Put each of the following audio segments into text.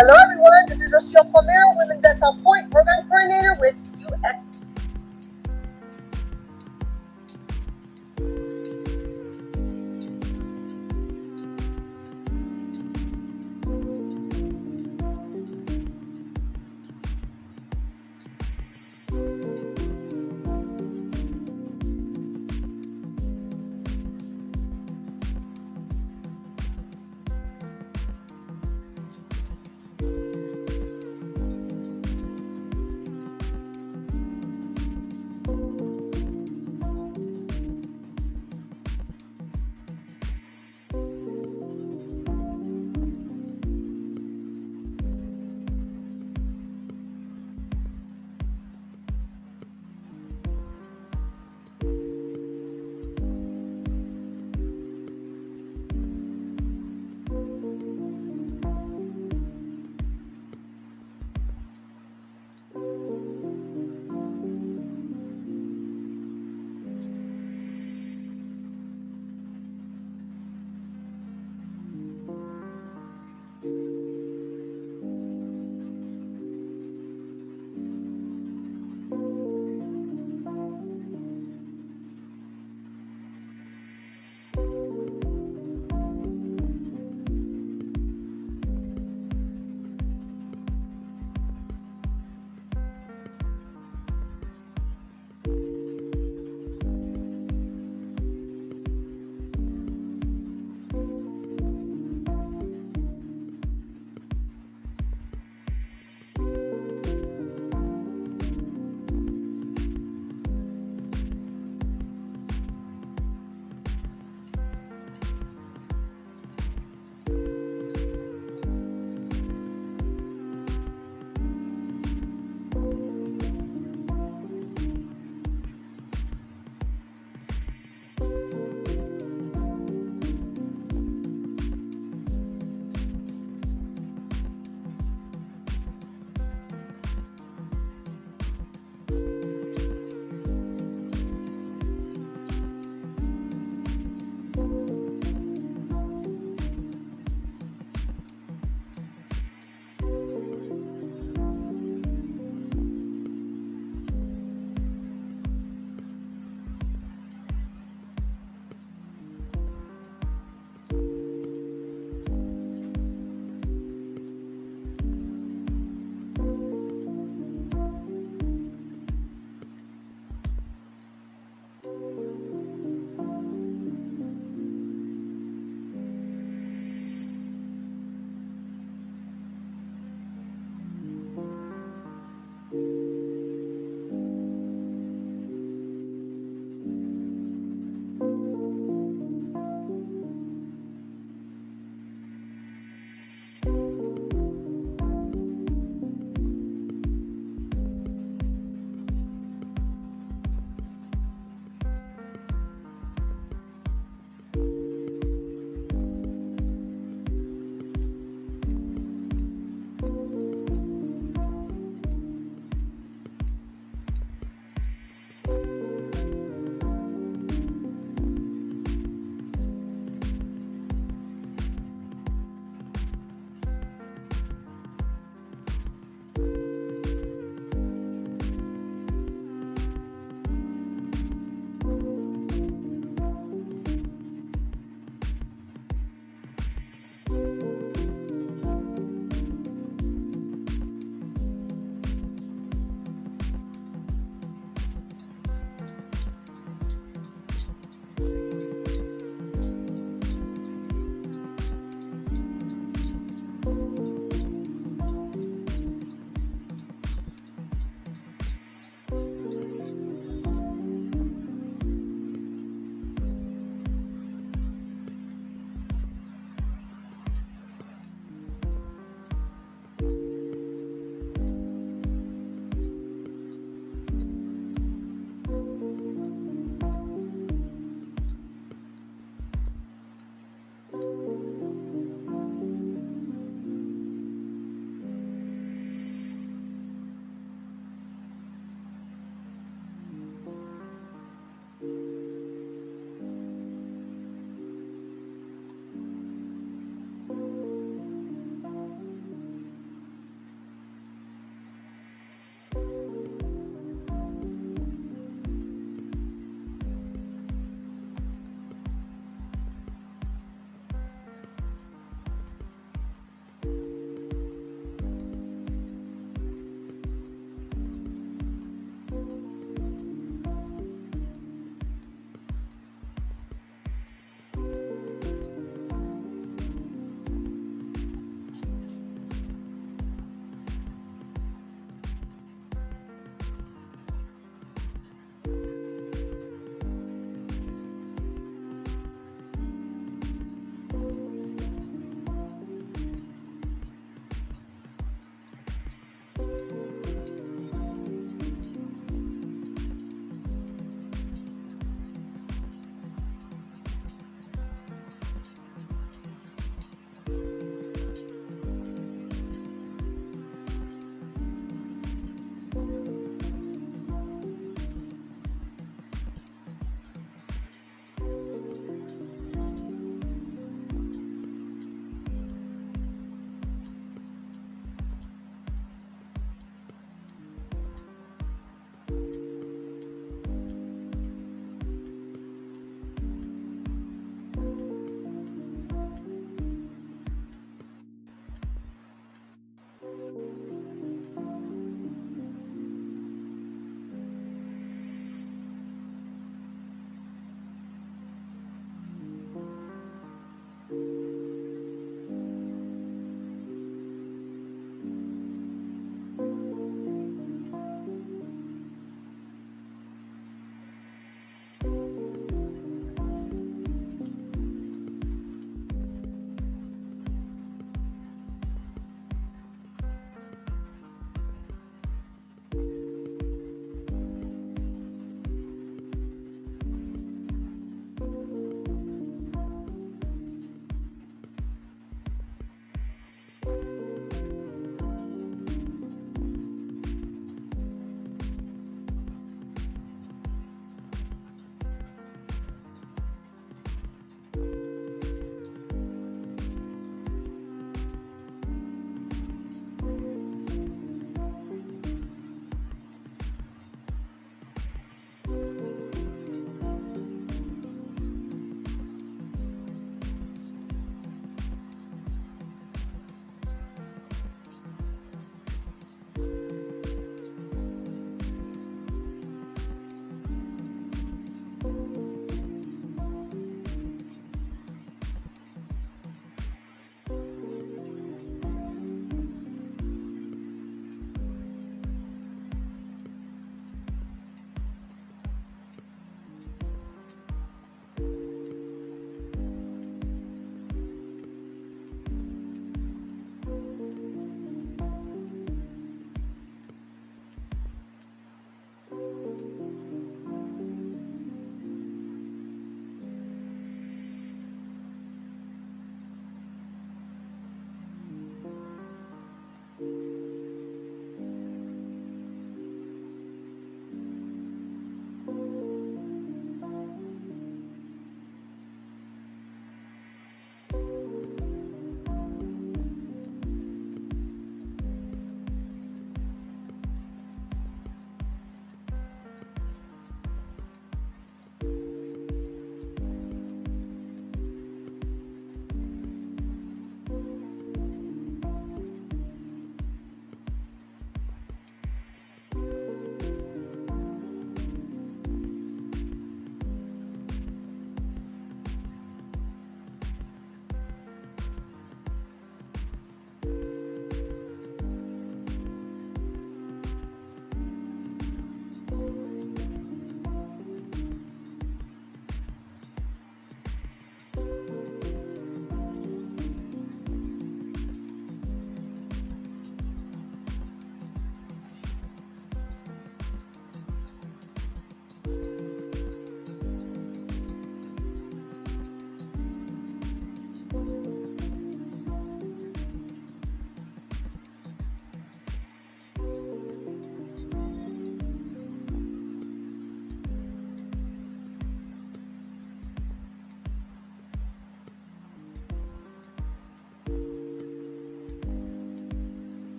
Hello, everyone. This is Rocio Palmero, Women That's On Point Program Coordinator with UX.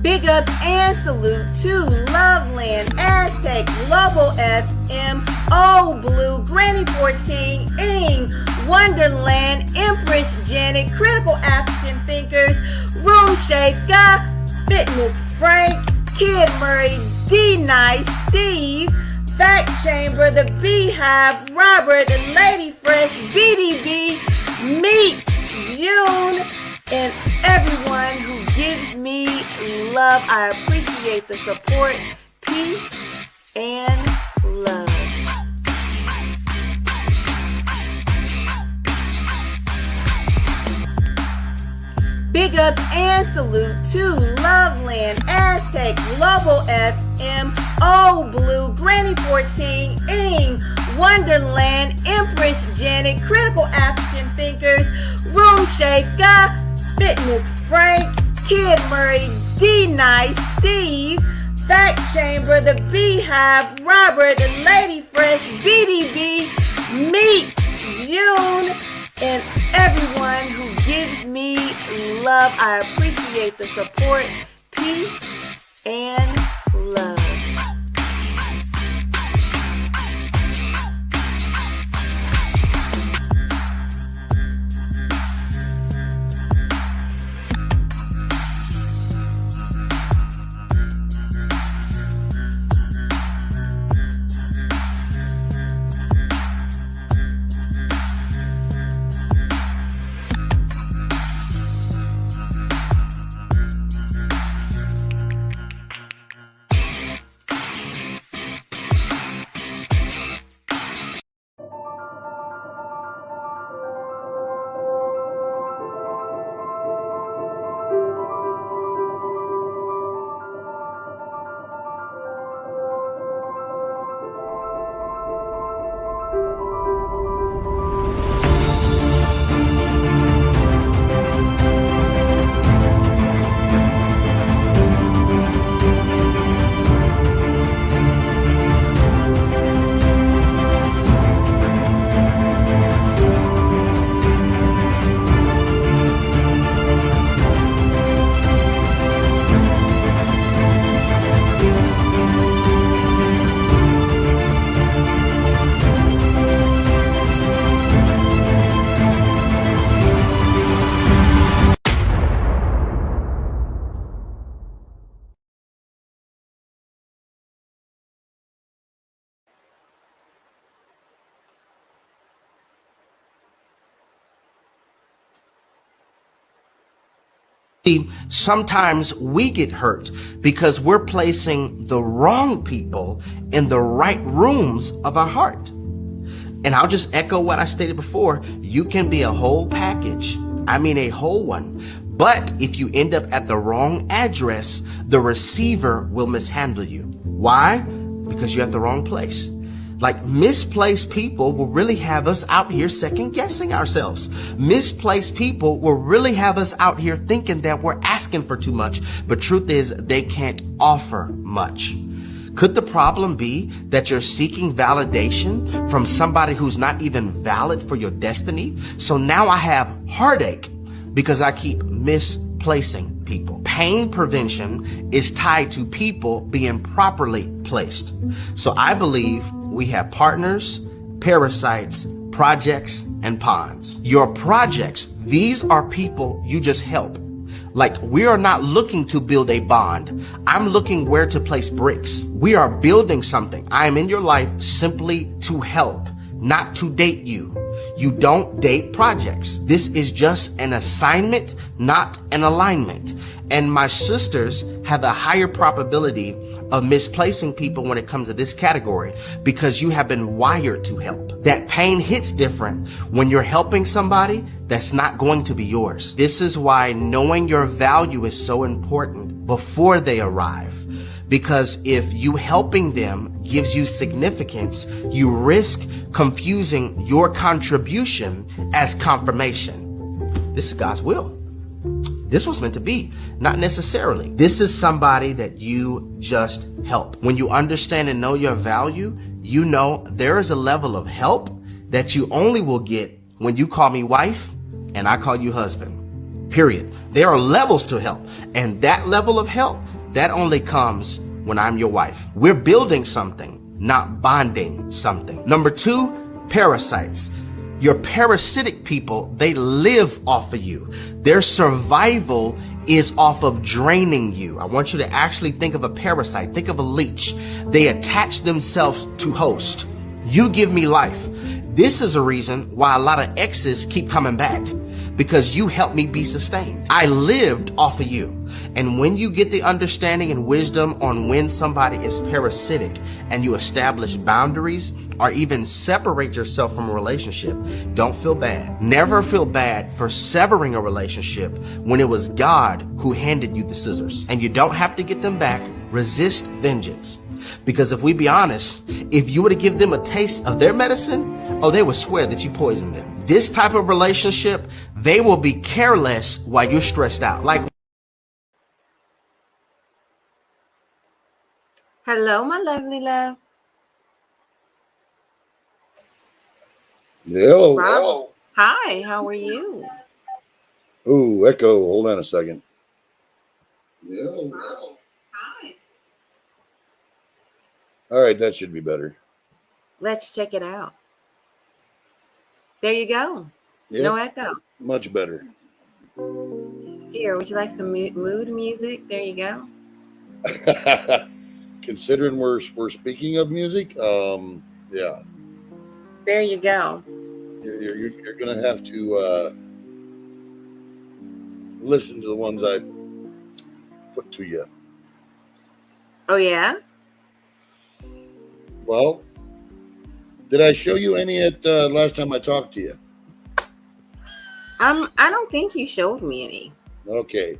Big ups and salute to Loveland, Aztec, Global FM, Old Blue, Granny 14, Ing, Wonderland, Empress Janet, Critical African Thinkers, Room Shaker, Fitness Frank, Kid Murray, D-Nice, Steve, Fact Chamber, The Beehive, Robert, and Lady Fresh, BDB, Meet, June, and everyone who gives me love. I appreciate the support. Peace and love. Big ups and salute to Loveland, Aztec, Global FM, Old Blue, Granny 14, Ing, Wonderland, Empress Janet, Critical African Thinkers, Room Shaker, Fitness Frank, Kid Murray, D-Nice, Steve, Fact Chamber, The Beehive, Robert, and Lady Fresh, BDB, Meet, June, and everyone who gives me love. I appreciate the support. Peace and love. Sometimes we get hurt because we're placing the wrong people in the right rooms of our heart. And I'll just echo what I stated before. You can be a whole package. I mean, a whole one. But if you end up at the wrong address, the receiver will mishandle you. Why? Because you're at the wrong place. Like, misplaced people will really have us out here second guessing ourselves. Misplaced people will really have us out here thinking that we're asking for too much. But truth is, they can't offer much. Could the problem be that you're seeking validation from somebody who's not even valid for your destiny? So now I have heartache because I keep misplacing people. Pain prevention is tied to people being properly placed. So I believe we have partners, parasites, projects, and pawns. Your projects, these are people you just help. Like, we are not looking to build a bond. I'm looking where to place bricks. We are building something. I am in your life simply to help, not to date you. You don't date projects. This is just an assignment, not an alignment. And my sisters have a higher probability of misplacing people when it comes to this category because you have been wired to help. That pain hits different when you're helping somebody that's not going to be yours. This is why knowing your value is so important before they arrive. Because if you helping them gives you significance, you risk confusing your contribution as confirmation. This is God's will. This was meant to be, not necessarily. This is somebody that you just help. When you understand and know your value, you know there is a level of help that you only will get when you call me wife and I call you husband. Period. There are levels to help. And that level of help, that only comes when I'm your wife. We're building something, not bonding something. Number two, parasites. Your parasitic people, they live off of you. Their survival is off of draining you. I want you to actually think of a parasite. Think of a leech. They attach themselves to host. You give me life. This is a reason why a lot of exes keep coming back, because you helped me be sustained. I lived off of you. And when you get the understanding and wisdom on when somebody is parasitic and you establish boundaries or even separate yourself from a relationship, don't feel bad. Never feel bad for severing a relationship when it was God who handed you the scissors. And you don't have to get them back. Resist vengeance. Because if we be honest, if you were to give them a taste of their medicine, oh, they would swear that you poisoned them. This type of relationship, they will be careless while you're stressed out. Like, Hello, my lovely love. Hello. Rob. Hi, how are you? Ooh, echo. Hold on a second. Hi. All right, that should be better. Let's check it out. There you go. Yeah, No echo. much better. Here, would you like some mood music? There you go. Considering we're speaking of music, yeah, There you go. you're gonna have to listen to the ones I put to you. Oh, yeah? Well, did I show you any at last time I talked to you? I don't think you showed me any. Okay.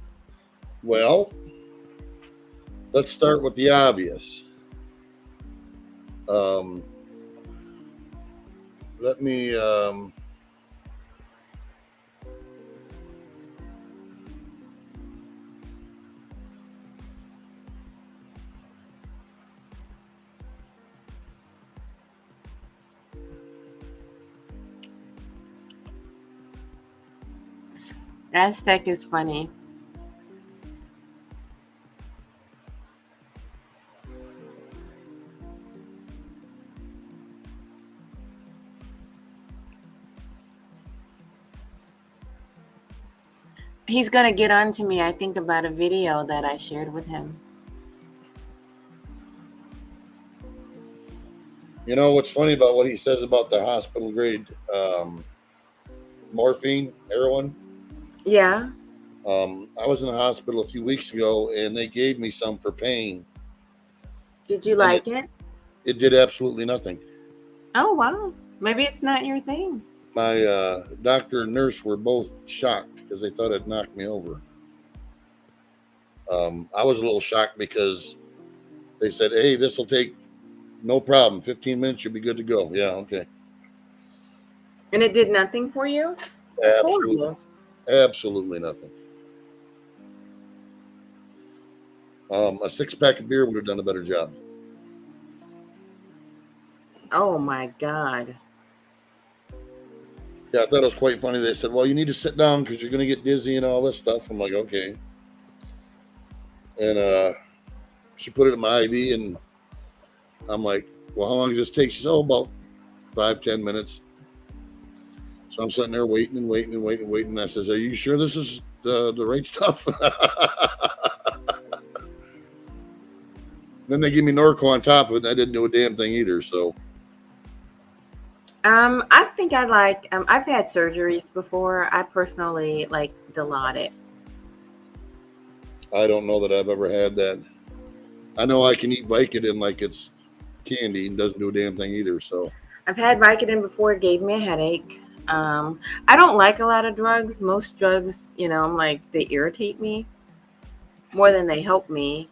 Well, let's start with the obvious. Let me Aztec is funny. He's going to get on to me, I think, about a video that I shared with him. You know what's funny about what he says about the hospital grade morphine, heroin? Yeah. I was in the hospital a few weeks ago and they gave me some for pain. Did you like it? It did absolutely nothing. Oh, wow. Maybe it's not your thing. My doctor and nurse were both shocked because they thought it knocked me over. I was a little shocked because they said, hey, this will take no problem. 15 minutes, you'll be good to go. Yeah, okay. And it did nothing for you? That's horrible. Absolutely nothing. A 6-pack of beer would have done a better job. Oh, my God. Yeah, I thought it was quite funny. They said, well, you need to sit down because you're going to get dizzy and all this stuff. I'm like, okay. And she put it in my IV, and I'm like, well, how long does this take? She said, oh, about 5-10 minutes. So I'm sitting there waiting. And I says, are you sure this is the right stuff? Then they give me Norco on top of it, and I didn't do a damn thing either. So I think I like, I've had surgeries before. I personally like Dilaudid. I don't know that I've ever had that. I know I can eat Vicodin like it's candy and doesn't do a damn thing either. So I've had Vicodin before. It gave me a headache. I don't like a lot of drugs. Most drugs, I'm like, they irritate me more than they help me.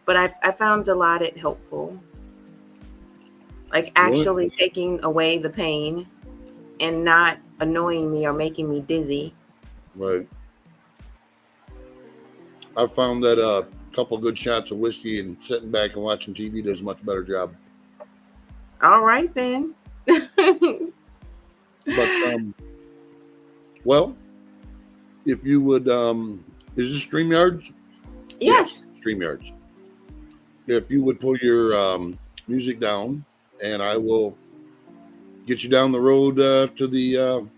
But I found Dilaudid helpful. Like actually taking away the pain and not annoying me or making me dizzy. Right. I found that a couple good shots of whiskey and sitting back and watching TV does a much better job. All right, then. But, well, if you would, is this StreamYards? Yes. StreamYards. If you would pull your music down, and I will get you down the road to the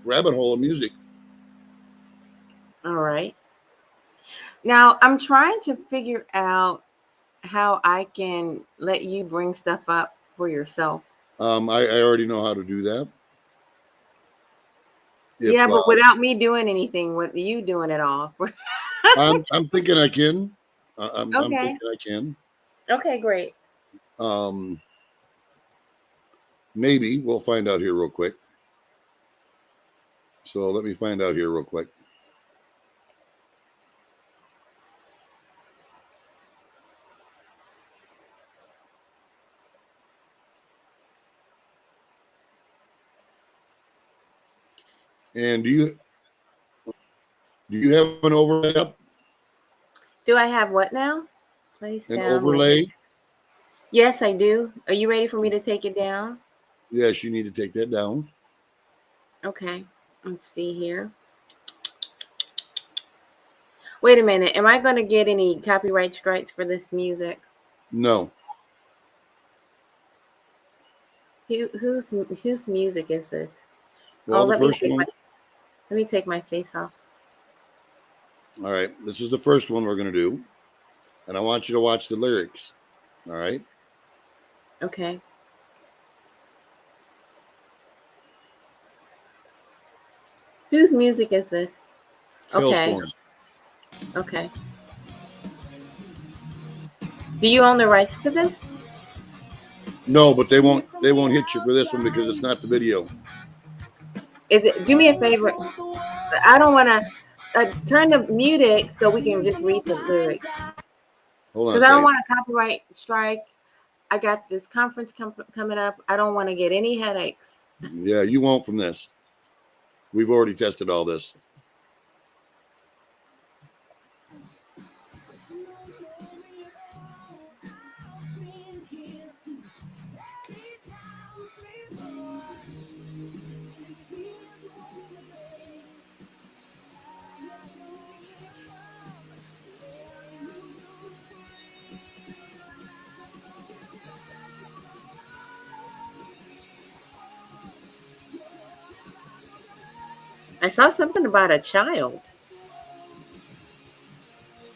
rabbit hole of music. All right. Now I'm trying to figure out how I can let you bring stuff up for yourself. I already know how to do that. Yeah, but without me doing anything, with you doing it all. I'm thinking I can. I'm Okay. thinking I can. Okay, great. Maybe we'll find out here real quick. So let me find out here real quick. And do you have an overlay up? Do I have what now? Place An down. overlay? Yes, I do. Are you ready for me to take it down? Yes, you need to take that down. Okay. Let's see here. Wait a minute. Am I going to get any copyright strikes for this music? No. Whose music is this? Well, the first one. Let me take my face off. All right. This is the first one we're going to do. And I want you to watch the lyrics. All right. Okay. Whose music is this? Okay. Hailstorm. Okay. Do you own the rights to this? No, but they won't hit you for this one because it's not the video. Do me a favor. I don't want to turn the music so we can just read the lyrics. Hold on. Because I don't want a copyright strike. I got this conference coming up. I don't want to get any headaches. Yeah, you won't from this. We've already tested all this. I saw something about a child.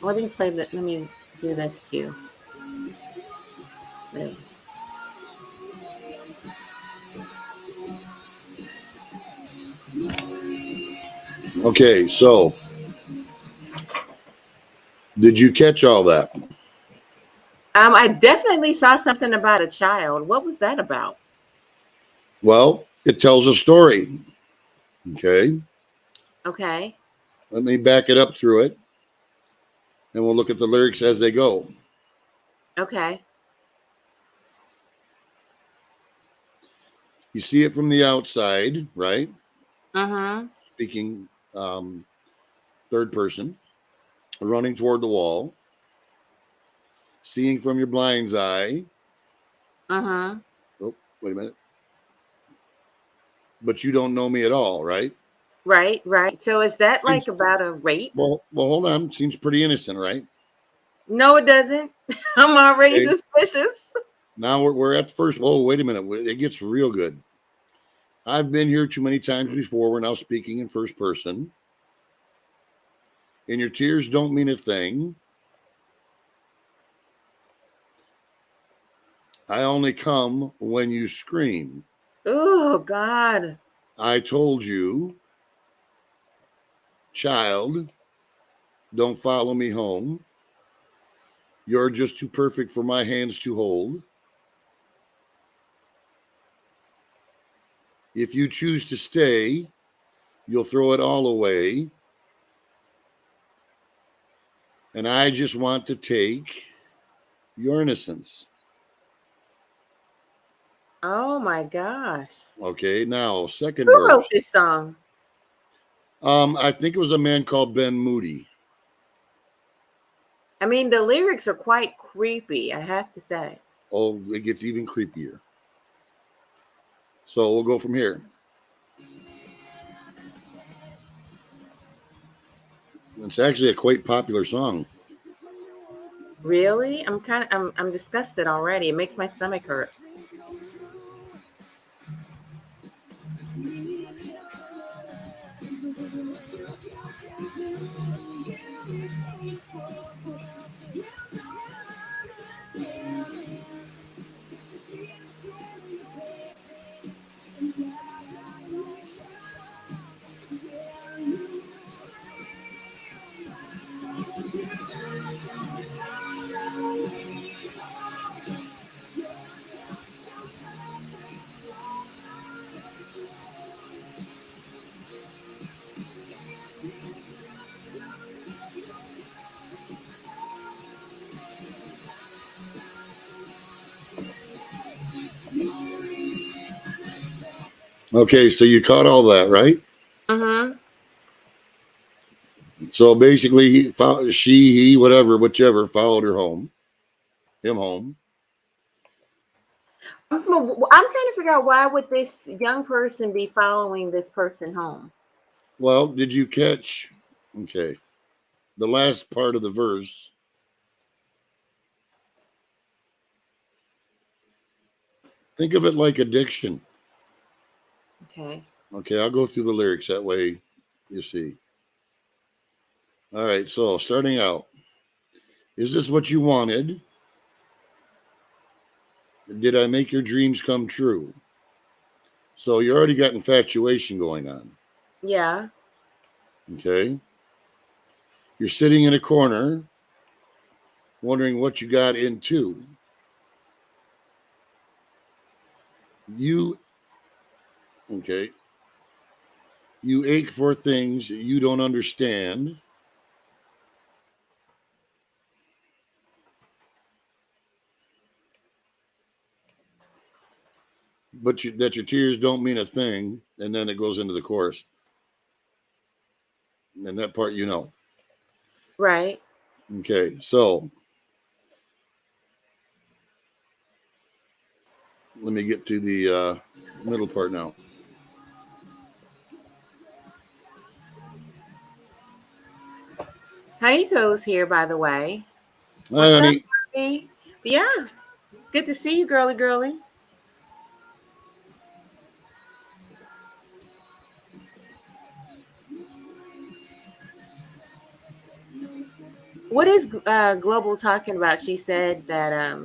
Let me play that. Let me do this too. There. Okay, so did you catch all that? I definitely saw something about a child. What was that about? Well, it tells a story. Okay. Okay. Let me back it up through it, and we'll look at the lyrics as they go. Okay. You see it from the outside, right? Uh-huh. Speaking third person, running toward the wall, seeing from your blind's eye. Uh-huh. Oh, wait a minute. But you don't know me at all, right? Right, right. So is that like about a rape? Well, hold on. Seems pretty innocent, right? No, it doesn't. I'm already suspicious. Now we're at the first. Oh, wait a minute. It gets real good. I've been here too many times before. We're now speaking in first person. And your tears don't mean a thing. I only come when you scream. Oh, God. I told you, child, don't follow me home. You're just too perfect for my hands to hold. If you choose to stay, you'll throw it all away. And I just want to take your innocence. Oh, my gosh. Okay, now, second Who verse. wrote this song? I think it was a man called Ben Moody. I mean, the lyrics are quite creepy, I have to say. Oh, it gets even creepier. So we'll go from here. It's actually a quite popular song. Really? I'm disgusted already. It makes my stomach hurt. Okay, so you caught all that, right? Mm-hmm. So basically, he, whatever, whichever, followed him home. I'm trying to figure out why would this young person be following this person home? Well, did you catch? Okay, the last part of the verse. Think of it like addiction. Okay. Okay, I'll go through the lyrics that way you see. All right, so starting out, is this what you wanted? Did I make your dreams come true? So you already got infatuation going on. Yeah. Okay. You're sitting in a corner wondering what you got into. You, okay. You ache for things you don't understand. But that your tears don't mean a thing. And then it goes into the chorus. And that part, you know. Right. Okay. So let me get to the middle part now. Honeyco's here, by the way. Hi, What's up, honey. Barbie? Yeah. Good to see you, girly girly. What is Global talking about? She said that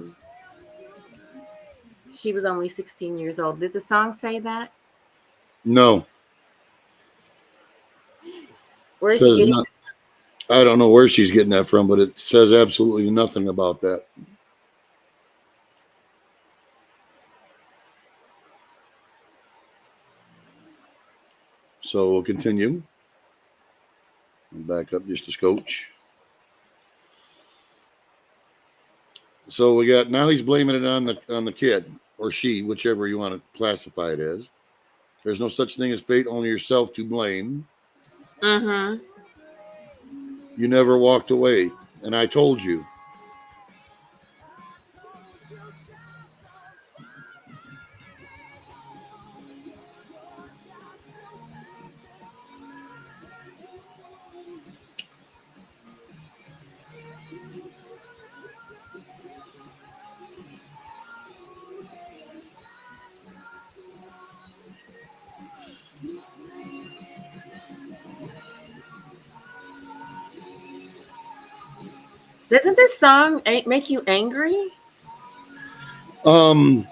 she was only 16 years old. Did the song say that? No. Where is he Says getting? not. I don't know where she's getting that from, but it says absolutely nothing about that. So we'll continue. Back up just a scotch. So we got now he's blaming it on the kid or she, whichever you want to classify it as. There's no such thing as fate, only yourself to blame. Mm-hmm. You never walked away, and I told you. Doesn't this song make you angry? Um,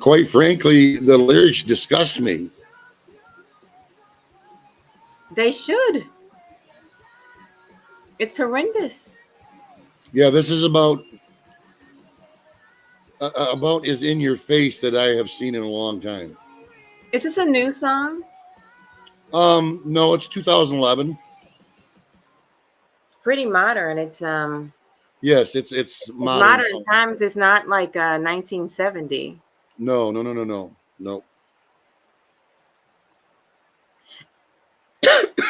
quite frankly, the lyrics disgust me. They should. It's horrendous. Yeah, this is about as in your face that I have seen in a long time. Is this a new song? No, it's 2011. It's pretty modern. It's Yes, it's modern. modern times. It's not like 1970. No.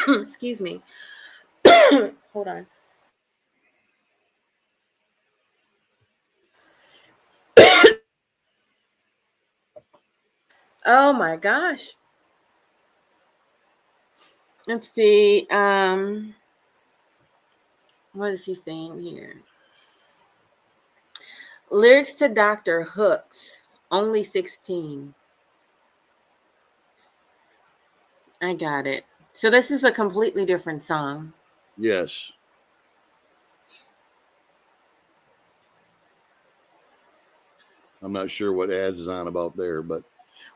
Excuse me. Hold on. Oh my gosh. Let's see. What is he saying here? Lyrics to Dr. Hooks, only 16. I got it. So this is a completely different song. Yes. I'm not sure what Az is on about there, but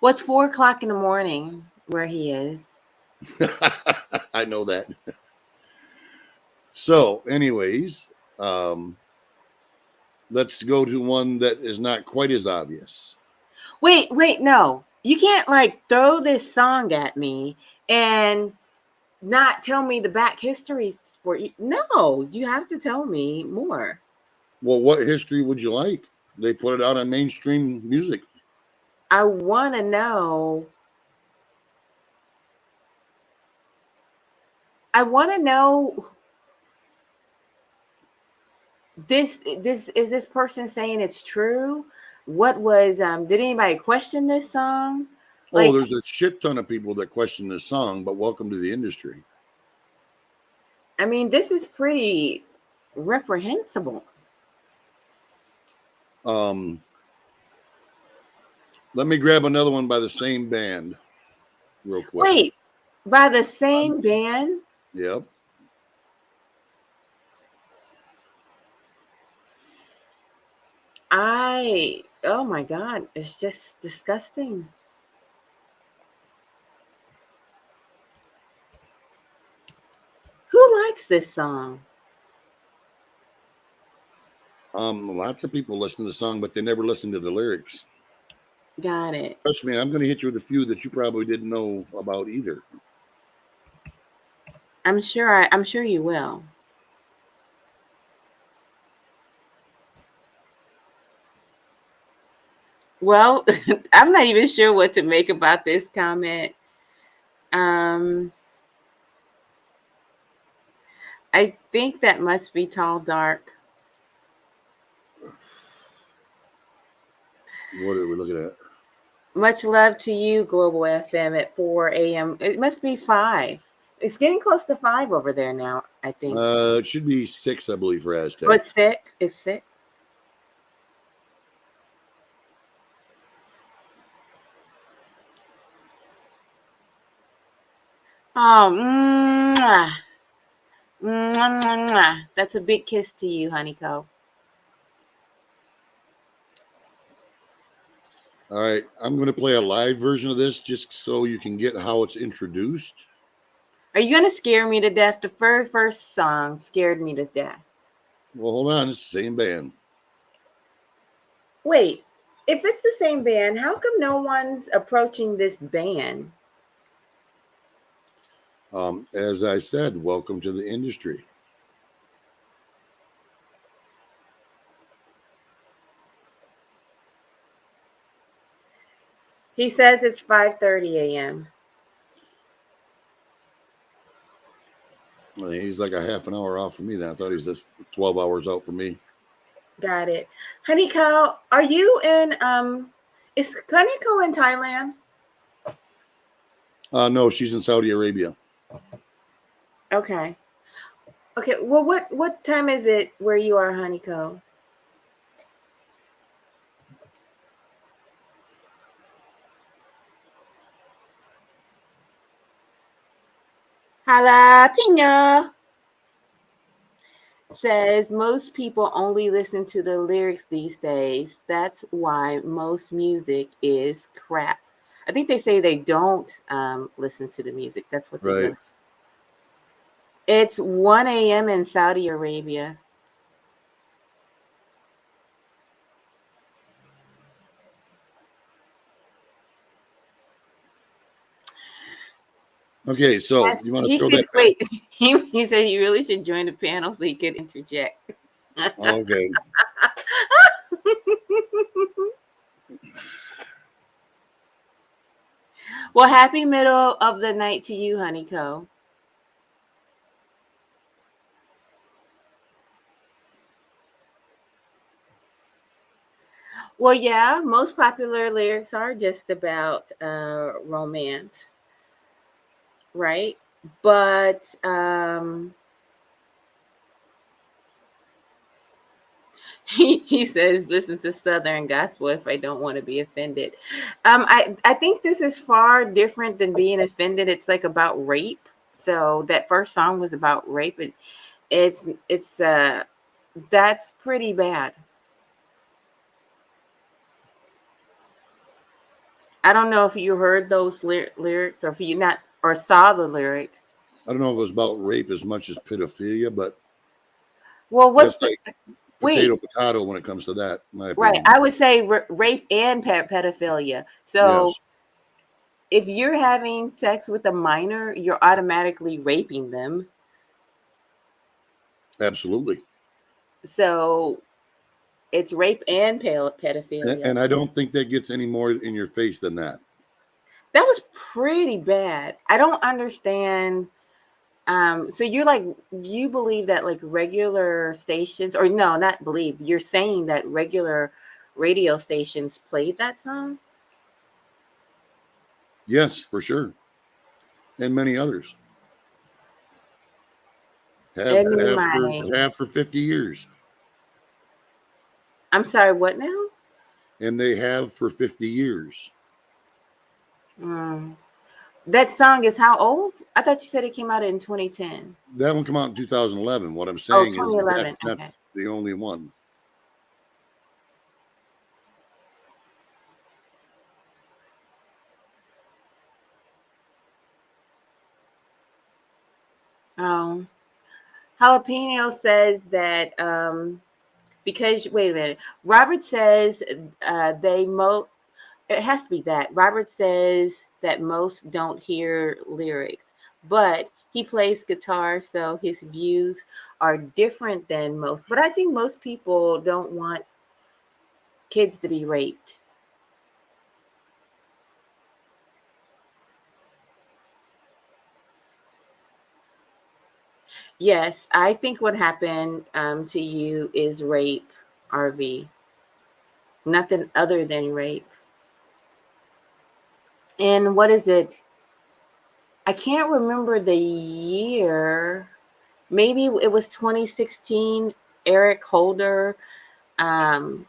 Well, it's 4 o'clock in the morning where he is. I know that. So, anyways, um, let's go to one that is not quite as obvious. Wait, no. You can't like throw this song at me and not tell me the back histories for you. No, you have to tell me more. Well, what history would you like? They put it out on mainstream music. I want to know. I want to know this is this person saying it's true? What was did anybody question this song? Oh, Like, there's a shit ton of people that question this song, but welcome to the industry. I mean, this is pretty reprehensible. Let me grab another one by the same band real quick. Wait, by the same band? Yep. Oh my God, it's just disgusting. Who likes this song? Lots of people listen to the song, but they never listen to the lyrics. Got it. Trust me, I'm going to hit you with a few that you probably didn't know about either. I'm sure you will. Well, I'm not even sure what to make about this comment. I think that must be Tall Dark. What are we looking at? Much love to you, Global FM at 4 a.m. It must be 5. It's getting close to 5 over there now, I think. It should be 6, I believe, for Aztec. Oh, it's 6. It's 6. Oh, mwah. Mwah, mwah, mwah. That's a big kiss to you, Honeyco. All right, I'm going to play a live version of this just so you can get how it's introduced. Are you going to scare me to death? The very first song scared me to death. Well, hold on, it's the same band. Wait, if it's the same band, how come no one's approaching this band? As I said, welcome to the industry. He says it's 5:30 a.m. Well, he's like a half an hour off from me. Then I thought he's just 12 hours out from me. Got it. Honeyco, are you in is Honeyco in Thailand? No, she's in Saudi Arabia. Okay. Okay, well what time is it where you are, Honeyco? Jalapeno says most people only listen to the lyrics these days. That's why most music is crap. I think they say they don't listen to the music. That's what they Right. do. It's 1 a.m. in Saudi Arabia. Okay, so Yes, you want to he throw could that? wait. He said he really should join the panel so he could interject. Okay. Well, happy middle of the night to you, Honeyco. Well, yeah, most popular lyrics are just about romance, right? But he says, listen to Southern gospel if I don't want to be offended. I think this is far different than being offended. It's like about rape. So that first song was about rape. It's that's pretty bad. I don't know if you heard those lyrics or if you not or saw the lyrics. I don't know if it was about rape as much as pedophilia, but Well, what's that's the like wait? potato when it comes to that, in my Right, opinion. I would say rape and pedophilia. So Yes, if you're having sex with a minor, you're automatically raping them. absolutely. So it's rape and pedophilia. And I don't think that gets any more in your face than that. That was pretty bad. I don't understand. So you're like, you believe that like regular stations, or no, not believe, you're saying that regular radio stations played that song? Yes, for sure. And many others In my, have for 50 years. I'm sorry, what now? And they have for 50 years. Mm. That song is how old? I thought you said it came out in 2010. That one came out in 2011. What I'm Oh, saying is that's 2011. not Okay. the only one. Jalapeno says that because wait a minute, Robert says it has to be that Robert says that most don't hear lyrics, but he plays guitar, so his views are different than most. But I think most people don't want kids to be raped. Yes, I think what happened to you is rape, RV. Nothing other than rape. And what is it? I can't remember the year. Maybe it was 2016. Eric Holder um,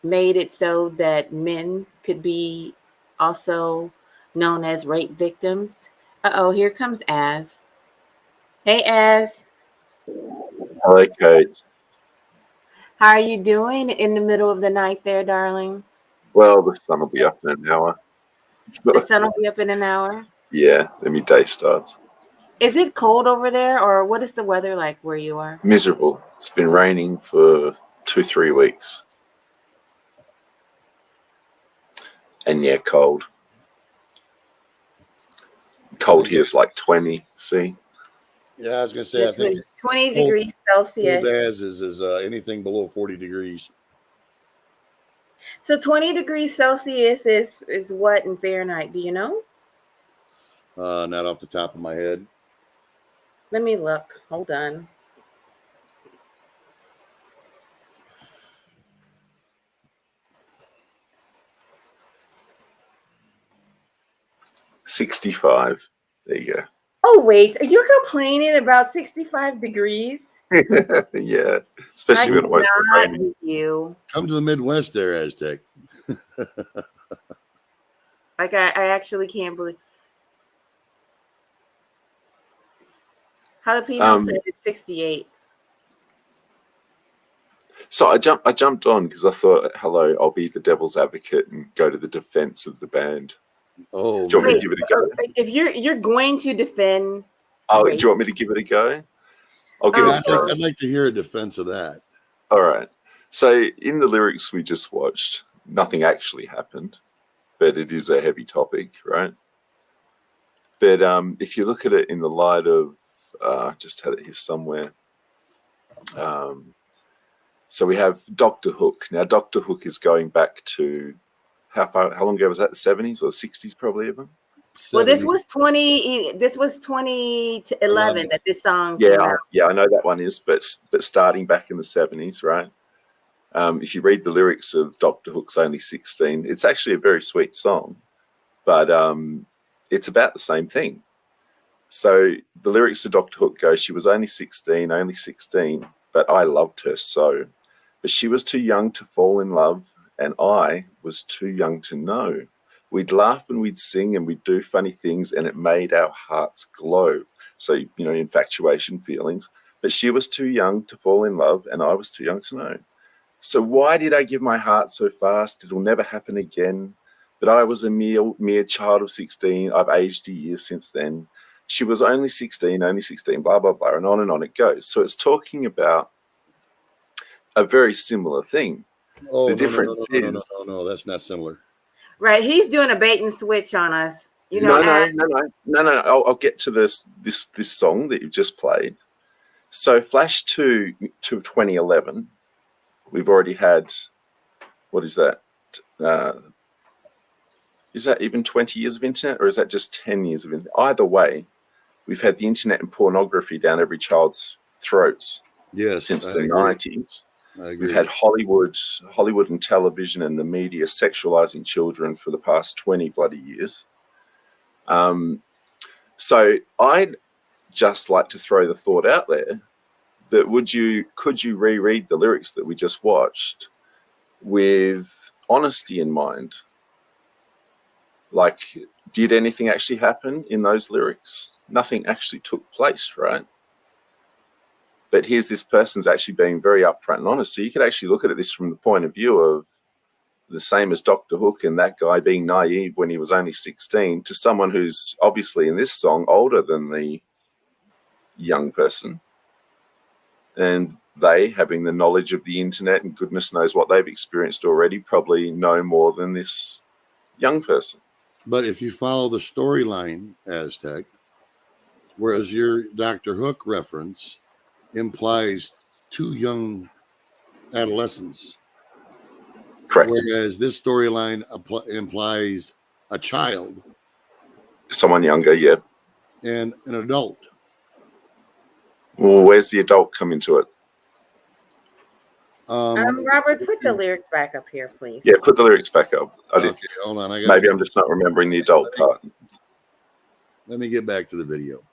made it so that men could be also known as rape victims. Uh-oh, here comes Az. Hey, Az. Hello, Coach. How are you doing in the middle of the night there, darling? Well, the sun will be up in an hour. The sun will be up in an hour. Yeah, then my day starts. Is it cold over there, or what is the weather like where you are? Miserable. It's been raining for 2-3 weeks. And yeah, cold. Cold here is like 20, see? Yeah, I was going to say, I think 20 cold- degrees cold Celsius. as is anything below 40 degrees. So 20 degrees Celsius is what in Fahrenheit? Do you know? Not off the top of my head. Let me look. Hold on. $65. There you Oh, wait. You're complaining about 65 degrees? go. Yeah, especially when it won't stop Not raining. with you. Come to the Midwest there, Aztec. Like, I actually can't believe. Jalapeno said it's 68. So I jumped on because I thought, hello, I'll be the devil's advocate and go to the defense of the band. Oh, Do you want me Wait, to give it a go? if you're going to defend Oh, rape. do you want me to give it a go? I'll give yeah, it a go. I'd like to hear a defense of that. All right. So in the lyrics we just watched, nothing actually happened, but it is a heavy topic, right? But if you look at it in the light of, just had it here somewhere. So we have Dr. Hook. Now, Dr. Hook is going back to how long ago was that? The 70s or the 60s, probably even. Well, this 70. was 2011 that this song Yeah, came out. I know that one is, but starting back in the 70s, right? If you read the lyrics of Dr. Hook's Only 16, it's actually a very sweet song, but it's about the same thing. So the lyrics of Dr. Hook go, she was only 16, but I loved her so. But she was too young to fall in love, and I was too young to know We'd laugh and we'd sing and we'd do funny things, and it made our hearts glow. So, infatuation feelings. But she was too young to fall in love, and I was too young to know. So why did I give my heart so fast? It'll never happen again. But I was a mere child of 16. I've aged a year since then. She was only 16, blah, blah, blah, and on it goes. So it's talking about a very similar thing. Oh, The difference is... No, that's not similar. Right. He's doing a bait and switch on us. No. I'll get to this song that you've just played. So flash to 2011. We've already had, what is that? Is that even 20 years of internet, or is that just 10 years of internet? Either way, we've had the internet and pornography down every child's throats since the 90s. We've had Hollywood and television and the media sexualizing children for the past 20 bloody years. So I'd just like to throw the thought out there that could you reread the lyrics that we just watched with honesty in mind? Like, did anything actually happen in those lyrics? Nothing actually took place, right? But here's this person's actually being very upfront and honest. So you could actually look at this from the point of view of the same as Dr. Hook and that guy being naive when he was only 16 to someone who's obviously in this song older than the young person. And they, having the knowledge of the internet and goodness knows what they've experienced already, probably know more than this young person. But if you follow the storyline, Aztec, whereas your Dr. Hook reference implies two young adolescents. Correct. Whereas this storyline implies a child. Someone younger, yeah. And an adult. Well, where's the adult come into it? Robert, put the lyrics back up here, please. Yeah, put the lyrics back up. Okay, hold on. Maybe I'm just not remembering the adult part. Let me get back to the video.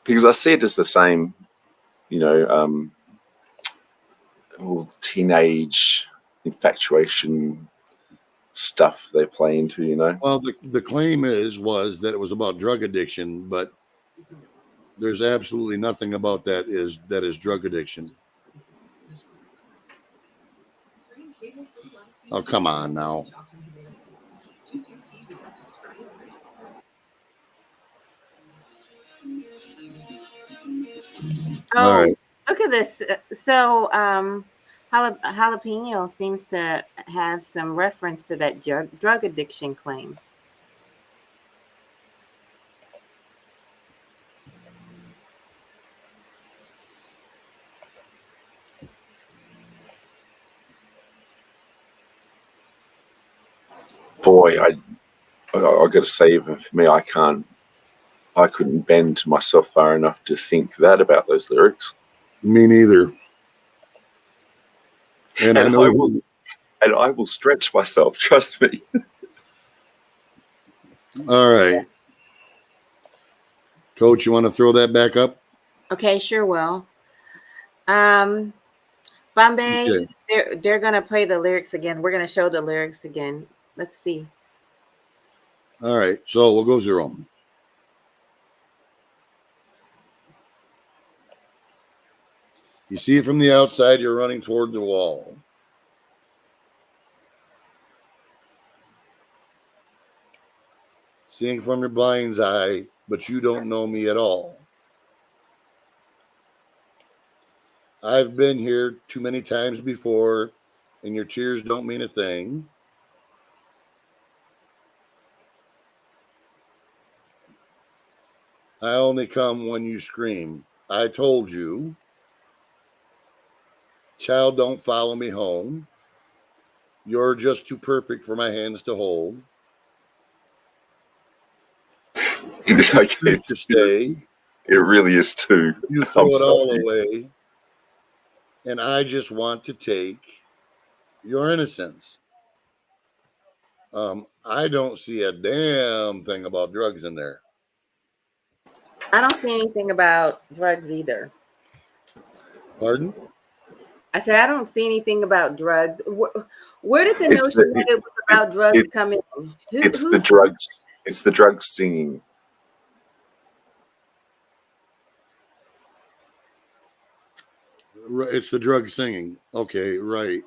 Because I see it as the same, teenage infatuation stuff they play into, Well, the claim was that it was about drug addiction, but there's absolutely nothing about that is drug addiction. Oh, come on now. Oh, all right. Look at this. So, Jalapeno seems to have some reference to that drug addiction claim. Boy, I got to say, for me, I couldn't bend myself far enough to think that about those lyrics. Me neither. And I will stretch myself. Trust me. All right, Coach, you want to throw that back up? Okay, sure will. Bombay, Okay. they're gonna play the lyrics again. We're gonna show the lyrics again. Let's see. All right, so we'll go through them. You see it from the outside, you're running toward the wall. Seeing from your blind's eye, but you don't know me at all. I've been here too many times before, and your tears don't mean a thing. I only come when you scream. I told you. Child, don't follow me home. You're just too perfect for my hands to hold. You choose to stay. It really is too. You throw it all away. And I just want to take your innocence. I don't see a damn thing about drugs in there. I don't see anything about drugs either. Pardon? I said, I don't see anything about drugs. Where did the It's notion that it was about drugs it's, come in? it's Who the drugs. It's the drugs singing. It's the drug singing. Okay, right.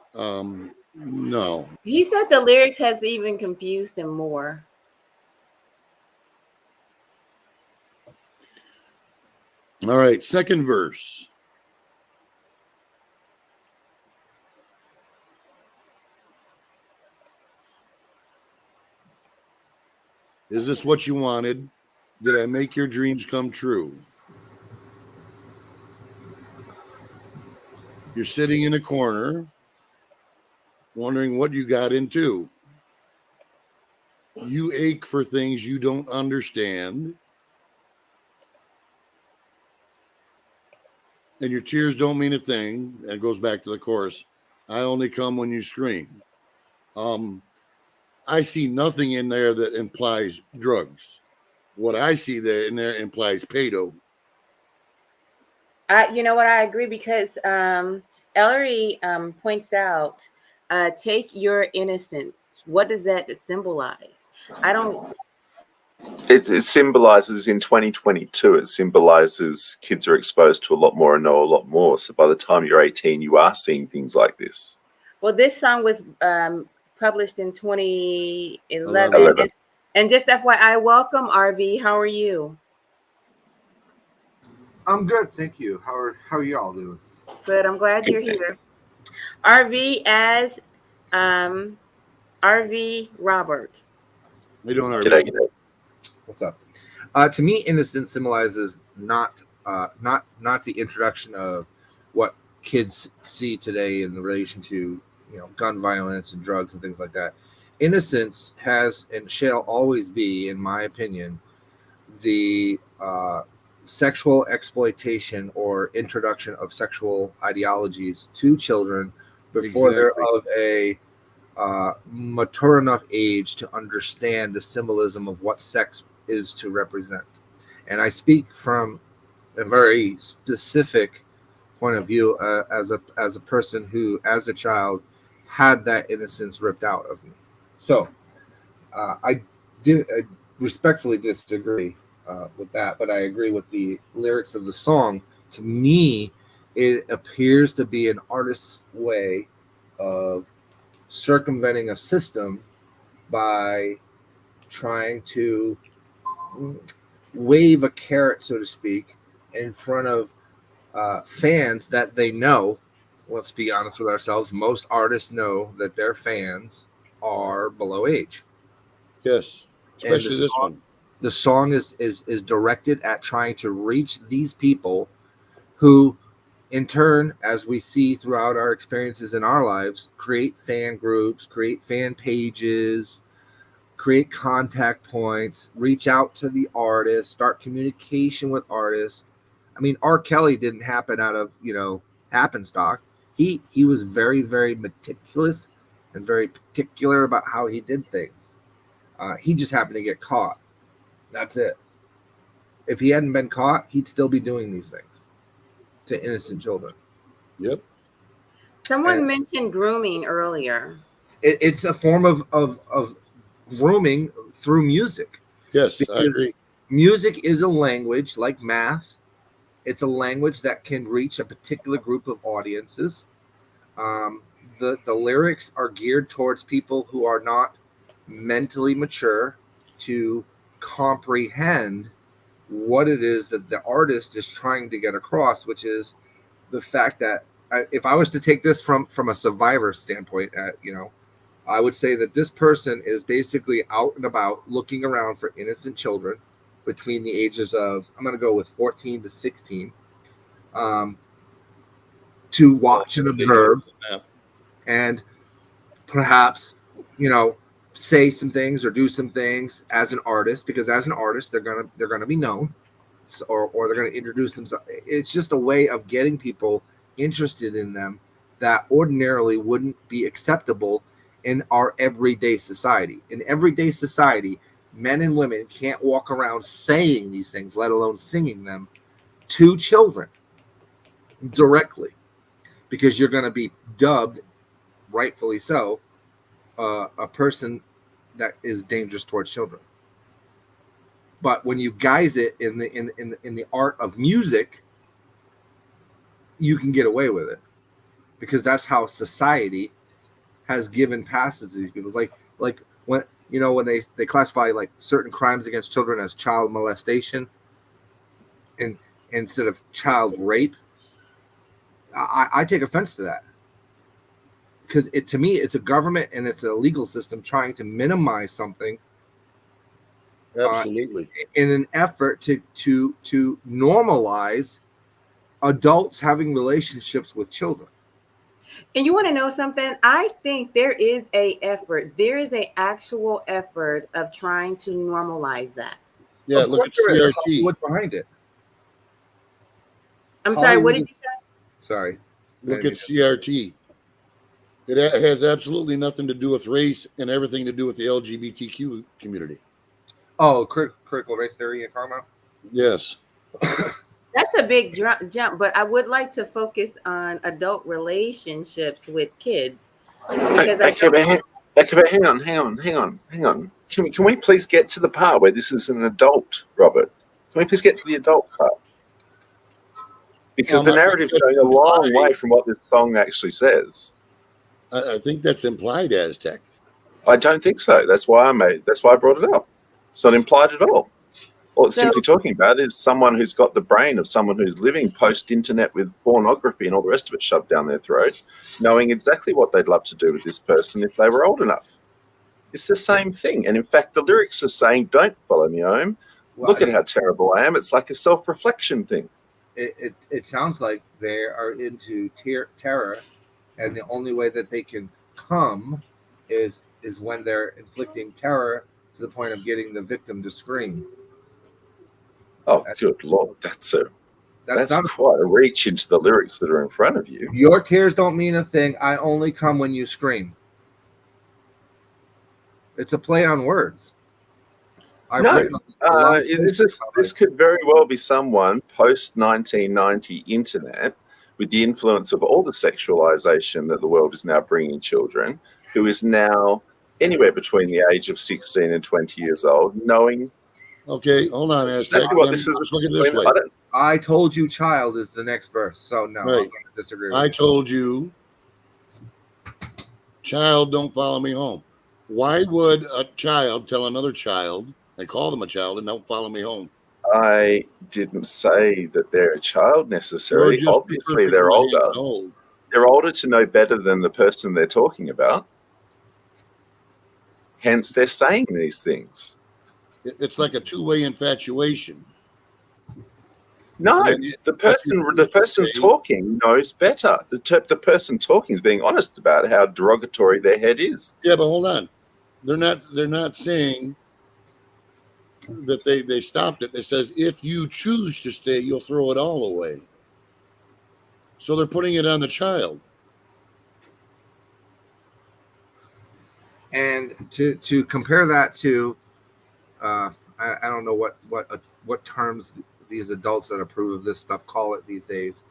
No. He said the lyrics has even confused him more. All right, second verse. Is this what you wanted? Did I make your dreams come true? You're sitting in a corner, wondering what you got into. You ache for things you don't understand. And your tears don't mean a thing. And it goes back to the chorus. I only come when you scream. I see nothing in there that implies drugs. What I see there in there implies pedo. You know what? I agree because Ellery points out, take your innocence. What does that symbolize? I don't. It symbolizes in 2022. It symbolizes kids are exposed to a lot more and know a lot more. So by the time you're 18, you are seeing things like this. Well, this song was published in 2011. 11. And just FYI, welcome, RV. How are you? I'm good, thank you. How are you all doing? Good. I'm glad you're here. RV as RV Robert. They don't are. G'day, g'day. What's up? To me, innocence symbolizes not the introduction of what kids see today in the relation to gun violence and drugs and things like that. Innocence has and shall always be, in my opinion, the sexual exploitation or introduction of sexual ideologies to children before they're of a mature enough age to understand the symbolism of what sex is to represent. And I speak from a very specific point of view as a person who, as a child, had that innocence ripped out of me. So I respectfully disagree with that, but I agree with the lyrics of the song. To me, it appears to be an artist's way of circumventing a system by trying to wave a carrot, so to speak, in front of fans that they know. Let's be honest with ourselves. Most artists know that their fans are below age. Yes, especially this one. The song is directed at trying to reach these people who, in turn, as we see throughout our experiences in our lives, create fan groups, create fan pages, create contact points, reach out to the artist, start communication with artists. I mean, R. Kelly didn't happen out of, happenstock. He was very, very meticulous and very particular about how he did things. He just happened to get caught. That's it. If he hadn't been caught, he'd still be doing these things to innocent children. Yep. Someone mentioned grooming earlier. It's a form of grooming through music. Yes, Because I agree. music is a language like math. It's a language that can reach a particular group of audiences. The lyrics are geared towards people who are not mentally mature to comprehend what it is that the artist is trying to get across, which is the fact that if I was to take this from a survivor standpoint, I would say that this person is basically out and about looking around for innocent children between the ages of, I'm going to go with 14 to 16, to watch and observe and perhaps, say some things or do some things as an artist, because as an artist, they're gonna be known, or they're going to introduce themselves. It's just a way of getting people interested in them that ordinarily wouldn't be acceptable in our everyday society. In everyday society, men and women can't walk around saying these things, let alone singing them to children directly. because you're going to be dubbed, rightfully so, a person that is dangerous towards children. But when you guise it in the art of music, you can get away with it, because that's how society has given passes to these people. Like when they classify like certain crimes against children as child molestation and instead of child rape, I take offense to that, because to me it's a government and it's a legal system trying to minimize something Absolutely. in an effort to normalize adults having relationships with children. And you want to know something? I think there is a effort. There is a actual effort of trying to normalize that. Yeah, Of look at course there is. CRT. What's behind it? I'm sorry, what did you say? Sorry. Look at CRT. It has absolutely nothing to do with race and everything to do with the LGBTQ community. Oh, critical race theory you're talking about? Yes. That's a big jump, but I would like to focus on adult relationships with kids. Because Hang on. Can we please get to the part where this is an adult, Robert? Can we please get to the adult part? Because the narrative's going a long way from what this song actually says. I think that's implied, Aztec. I don't think so. That's why I brought it up. It's not implied at all. All it's simply talking about is someone who's got the brain of someone who's living post-internet with pornography and all the rest of it shoved down their throat, knowing exactly what they'd love to do with this person if they were old enough. It's the same thing. And in fact, the lyrics are saying, don't follow me home. Well, Look at how terrible I am. It's like a self-reflection thing. It sounds like they are into terror, and the only way that they can come is when they're inflicting terror to the point of getting the victim to scream. Oh, good Lord. That's not quite a reach into the lyrics that are in front of you. Your tears don't mean a thing. I only come when you scream. It's a play on words. This could very well be someone post-1990 internet with the influence of all the sexualization that the world is now bringing children, who is now anywhere between the age of 16 and 20 years old, knowing... Okay, hold on, Aztec. Exactly what this is. Let's look at it this way. I told you child is the next verse, so no, right. I'm going to disagree with I told you child, don't follow me home. Why would a child tell another child, they call them a child, and don't follow me home? I didn't say that they're a child necessarily. Obviously, they're older. They're older to know better than the person they're talking about. Hence, they're saying these things. It's like a two-way infatuation. No, the person talking knows better. The person talking is being honest about how derogatory their head is. Yeah, but hold on. They're not saying that they stopped it. It says, if you choose to stay, you'll throw it all away. So they're putting it on the child. And to compare that to, I don't know what terms these adults that approve of this stuff call it these days.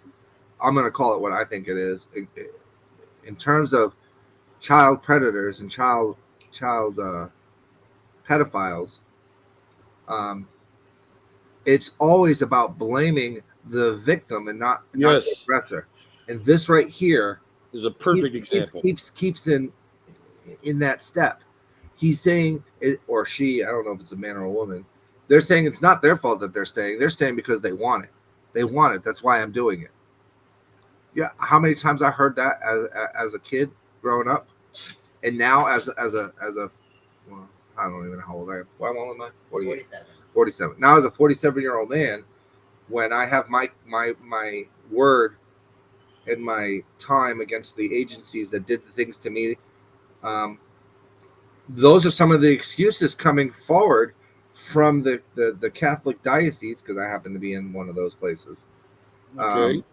I'm going to call it what I think it is. In terms of child predators and child pedophiles, it's always about blaming the victim and not the aggressor. And this right here is a perfect example. Keeps in that step. He's saying it, or she, I don't know if it's a man or a woman. They're saying it's not their fault that they're staying. They're staying because they want it. They want it. That's why I'm doing it. Yeah. How many times I heard that as a kid growing up, and now as a well, I don't even know how old I am. How old am I? 48. 47. Now as a 47-year-old man, when I have my word and my time against the agencies that did the things to me, those are some of the excuses coming forward from the Catholic diocese, because I happen to be in one of those places. Okay.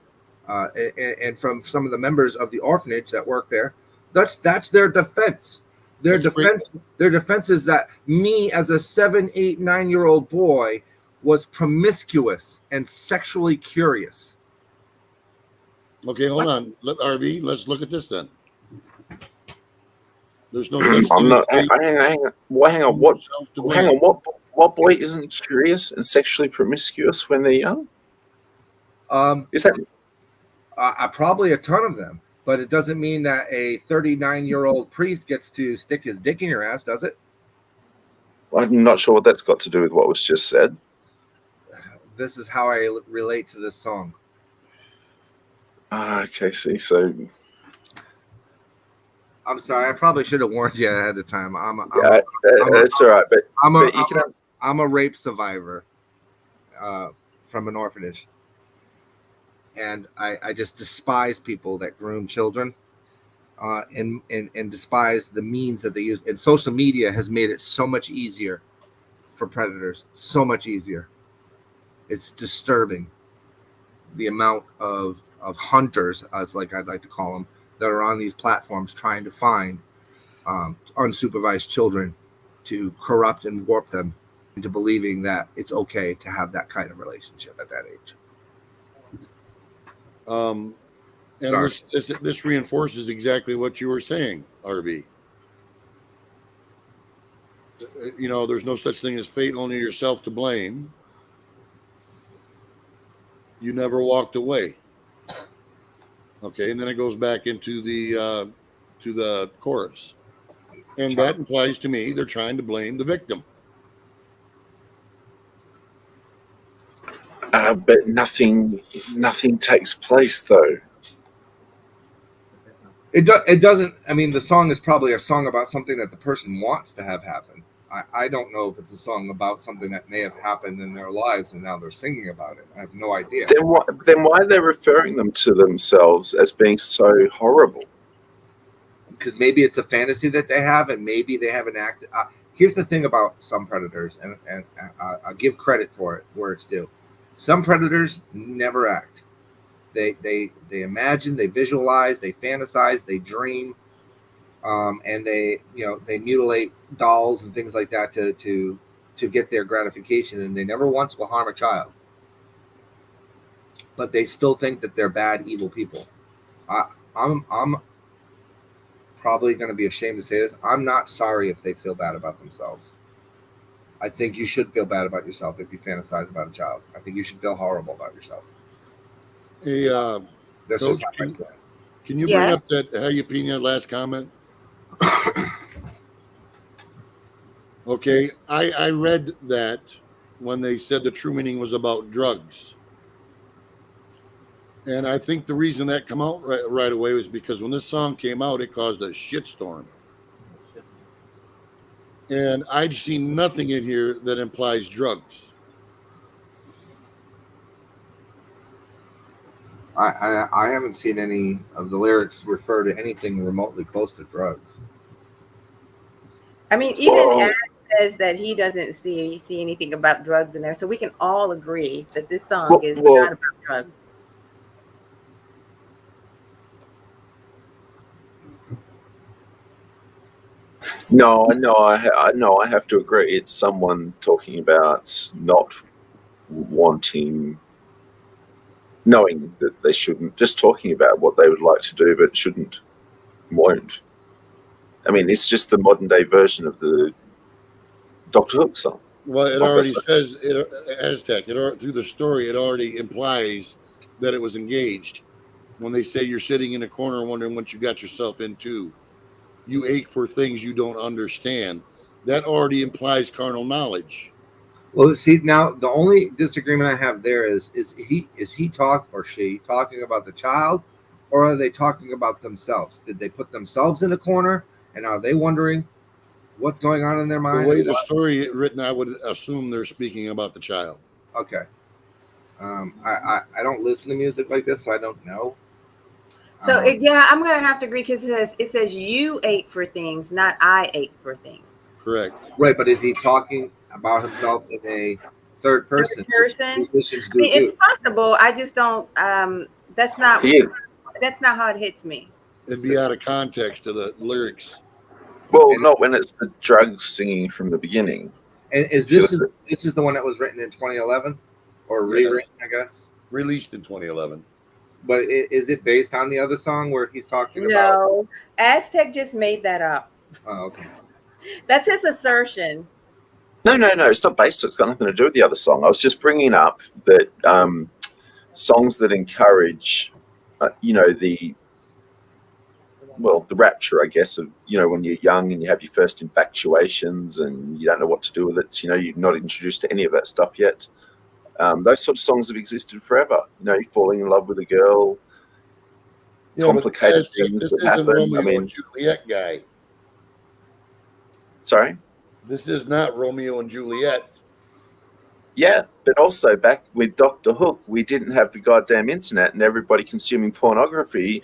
And from some of the members of the orphanage that work there. That's their defense. Their defense is that me as a 7, 8, 9-year-old boy was promiscuous and sexually curious. Okay, hold on. RV, let's look at this then. There's no such I'm thing not. as Hang on. Well, hang on. What boy isn't curious and sexually promiscuous when they're young? Is that? Probably a ton of them, but it doesn't mean that a 39-year-old priest gets to stick his dick in your ass, does it? I'm not sure what that's got to do with what was just said. This is how I relate to this song. Okay, see, so I'm sorry. I probably should have warned you ahead of time. it's all right, but I'm a rape survivor from an orphanage, and I just despise people that groom children, and despise the means that they use. And social media has made it so much easier for predators. So much easier. It's disturbing the amount of hunters, as like I'd like to call them, that are on these platforms trying to find unsupervised children to corrupt and warp them into believing that it's okay to have that kind of relationship at that age. And this reinforces exactly what you were saying, RV. You know, there's no such thing as fate, only yourself to blame. You never walked away. Okay, and then it goes back into the chorus, and that implies to me they're trying to blame the victim. But nothing takes place though. It doesn't. I mean, the song is probably a song about something that the person wants to have happen. I don't know if it's a song about something that may have happened in their lives and now they're singing about it. I have no idea. Then why are they referring them to themselves as being so horrible? Because maybe it's a fantasy that they have, and maybe they haven't acted. Here's the thing about some predators, and I'll give credit for it where it's due. Some predators never act. They imagine, they visualize, they fantasize, they dream, and they mutilate dolls and things like that to get their gratification, and they never once will harm a child. But they still think that they're bad, evil people. I'm probably going to be ashamed to say this. I'm not sorry if they feel bad about themselves. I think you should feel bad about yourself if you fantasize about a child. I think you should feel horrible about yourself. Hey, That's Coach, just how I feel. can you bring up that jalapeno last comment? Okay, I read that when they said the true meaning was about drugs. And I think the reason that come out right away was because when this song came out, it caused a shitstorm. And I'd seen nothing in here that implies drugs. I haven't seen any of the lyrics refer to anything remotely close to drugs. I mean, even Ash says that he doesn't see anything about drugs in there, so we can all agree that this song is not about drugs. No, I have to agree. It's someone talking about not wanting, knowing that they shouldn't, just talking about what they would like to do, but won't. I mean, it's just the modern day version of the Dr. Hook song. Well, it already says, Aztec, through the story, it already implies that it was engaged. When they say you're sitting in a corner wondering what you got yourself into, you ache for things you don't understand. That already implies carnal knowledge. Well, see, now the only disagreement I have there is he talk or she talking about the child, or are they talking about themselves? Did they put themselves in a corner, and are they wondering what's going on in their mind? The way the story is written, I would assume they're speaking about the child. Okay. I don't listen to music like this, so I don't know. So I'm gonna have to agree because it says you ache for things, not I ache for things. Correct. Right, but is he talking about himself in a third person? It's possible. I just don't. That's not how it hits me. It'd be out of context of the lyrics. Well, not when it's the drugs singing from the beginning. And this is the one that was written in 2011 or rewritten, I guess. Released in 2011. But is it based on the other song where he's talking about? No, Aztec just made that up. Oh, okay. That's his assertion. No. It's not based. It's got nothing to do with the other song. I was just bringing up that songs that encourage, the rapture, I guess, of, when you're young and you have your first infatuations and you don't know what to do with it. You're not introduced to any of that stuff yet. Those sort of songs have existed forever. You're falling in love with a girl, complicated things that happen. Romeo and Juliet guy. Sorry? This is not Romeo and Juliet. Yeah, but also back with Dr. Hook, we didn't have the goddamn internet and everybody consuming pornography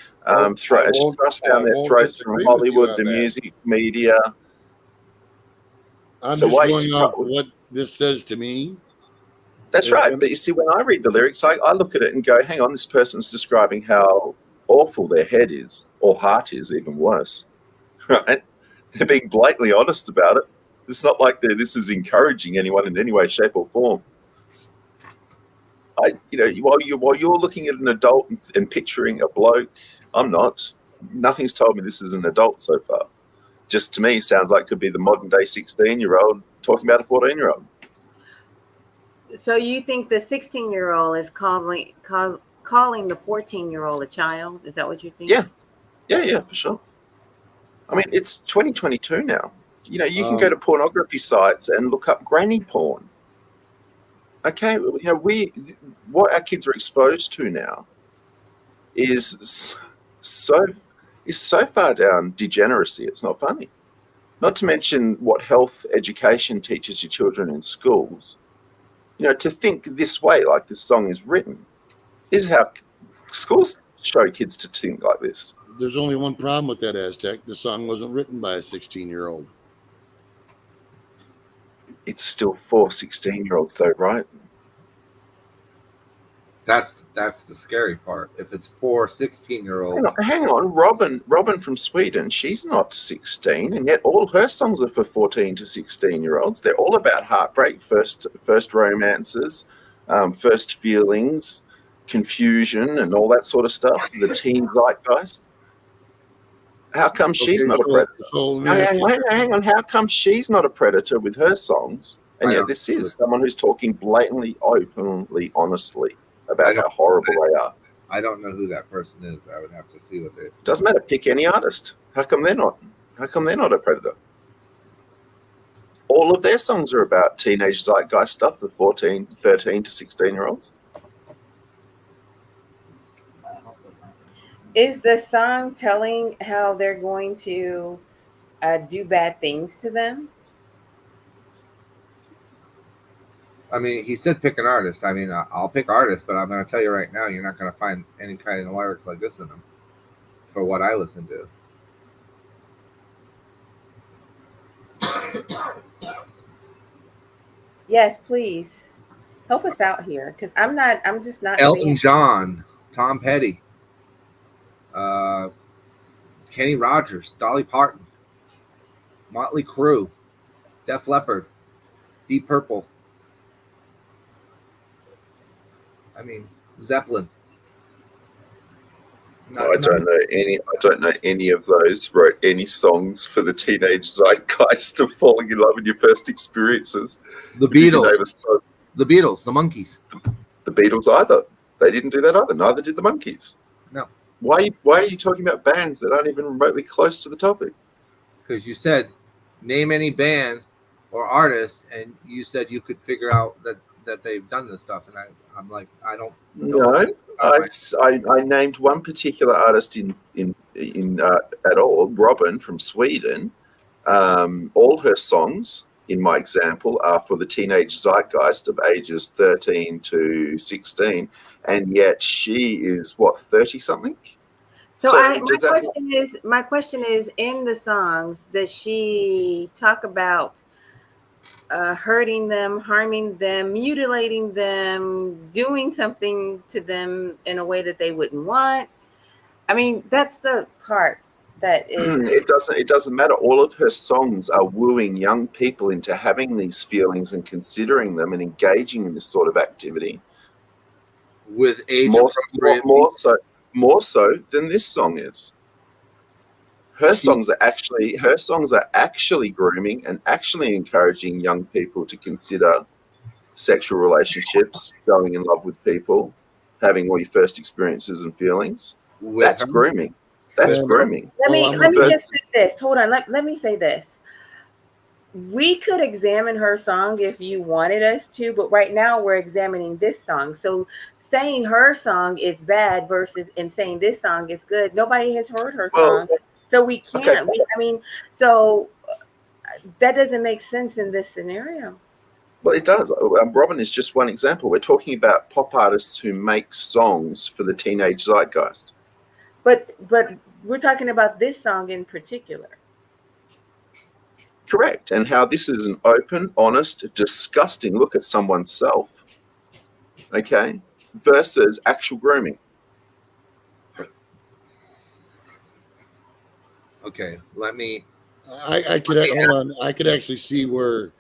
thrust down their throats from Hollywood, the music, media. I'm just going off what this says to me. That's right. But you see, when I read the lyrics, I look at it and go, hang on, this person's describing how awful their head is, or heart is, even worse. Right? They're being blatantly honest about it. It's not like this is encouraging anyone in any way, shape, or form. While you're looking at an adult and picturing a bloke, I'm not. Nothing's told me this is an adult so far. Just to me, sounds like it could be the modern day 16-year-old talking about a 14-year-old. So you think the 16-year-old is calling the 14-year-old a child? Is that what you think? Yeah, for sure. I mean, it's 2022 now. You can go to pornography sites and look up granny porn. Okay, what our kids are exposed to now is so far down degeneracy. It's not funny. Not to mention what health education teaches your children in schools. To think this way, like this song is written, is how schools show kids to think like this. There's only one problem with that, Aztec. The song wasn't written by a 16-year-old. It's still for 16-year-olds, though, right? That's the scary part. If it's for 16-year-olds. Hang on. Robin from Sweden, she's not 16, and yet all her songs are for 14 to 16-year-olds. They're all about heartbreak, first romances, first feelings, confusion, and all that sort of stuff. The teen zeitgeist. How come she's not a predator? Hang on. How come she's not a predator with her songs? And yet this is someone who's talking blatantly, openly, honestly about how horrible they are. I don't know who that person is. I would have to see what they. Doesn't matter. Pick any artist. How come they're not? How come they're not a predator? All of their songs are about teenage zeitgeist stuff for 13 to 16-year-olds. Is the song telling how they're going to do bad things to them? I mean, he said pick an artist. I mean, I'll pick artists, but I'm going to tell you right now, you're not going to find any kind of lyrics like this in them for what I listen to. Yes, please. Help us out here, because I'm just not. Elton John, Tom Petty, Kenny Rogers, Dolly Parton, Motley Crue, Def Leppard, Deep Purple. I mean, Zeppelin. I don't know any of those wrote any songs for the teenage zeitgeist of falling in love with your first experiences. The Beatles. The Beatles, the Monkees. The Beatles either. They didn't do that either. Neither did the Monkees. No. Why are you talking about bands that aren't even remotely close to the topic? Because you said, name any band or artist, and you said you could figure out that they've done this stuff, and I'm like, I don't know. No, I named one particular artist in at all, Robin from Sweden. All her songs, in my example, are for the teenage zeitgeist of ages 13 to 16, and yet she is 30 something. So my question is, in the songs, does she talk about hurting them, harming them, mutilating them, doing something to them in a way that they wouldn't want? I mean, that's the part that is. It doesn't matter. All of her songs are wooing young people into having these feelings and considering them and engaging in this sort of activity. with age more appropriate. more so than this song is. Her songs are actually grooming and actually encouraging young people to consider sexual relationships, going in love with people, having all your first experiences and feelings. That's grooming. That's grooming. Let me I'm just say this. Hold on. Let me say this. We could examine her song if you wanted us to, but right now we're examining this song. So saying her song is bad versus and saying this song is good. Nobody has heard her song. So we can't. Okay. So that doesn't make sense in this scenario. Well, it does. Robin is just one example. We're talking about pop artists who make songs for the teenage zeitgeist. But we're talking about this song in particular. Correct. And how this is an open, honest, disgusting look at someone's self. Okay. Versus actual grooming. Okay, let me. I could hold on. I could actually see where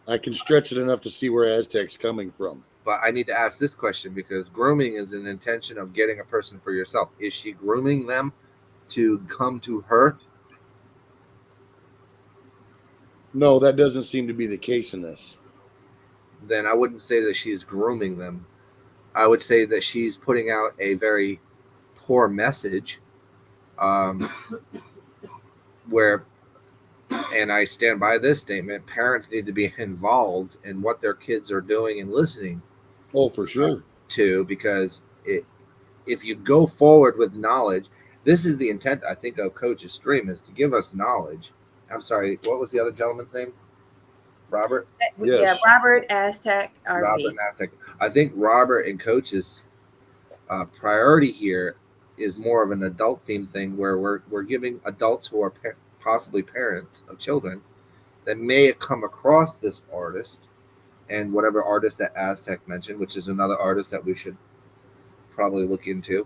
I can stretch it enough to see where Aztec's coming from. But I need to ask this question because grooming is an intention of getting a person for yourself. Is she grooming them to come to her? No, that doesn't seem to be the case in this. Then I wouldn't say that she's grooming them. I would say that she's putting out a very poor message where, and I stand by this statement, parents need to be involved in what their kids are doing and listening. Oh, for sure. To, because if you go forward with knowledge, this is the intent, I think, of Coach's stream, is to give us knowledge. I'm sorry, what was the other gentleman's name? Robert? Yes. Yeah, Robert Aztec RV. Robert Aztec. I think Robert and Coach's priority here is more of an adult theme thing where we're giving adults who are possibly parents of children that may have come across this artist and whatever artist that Aztec mentioned, which is another artist that we should probably look into,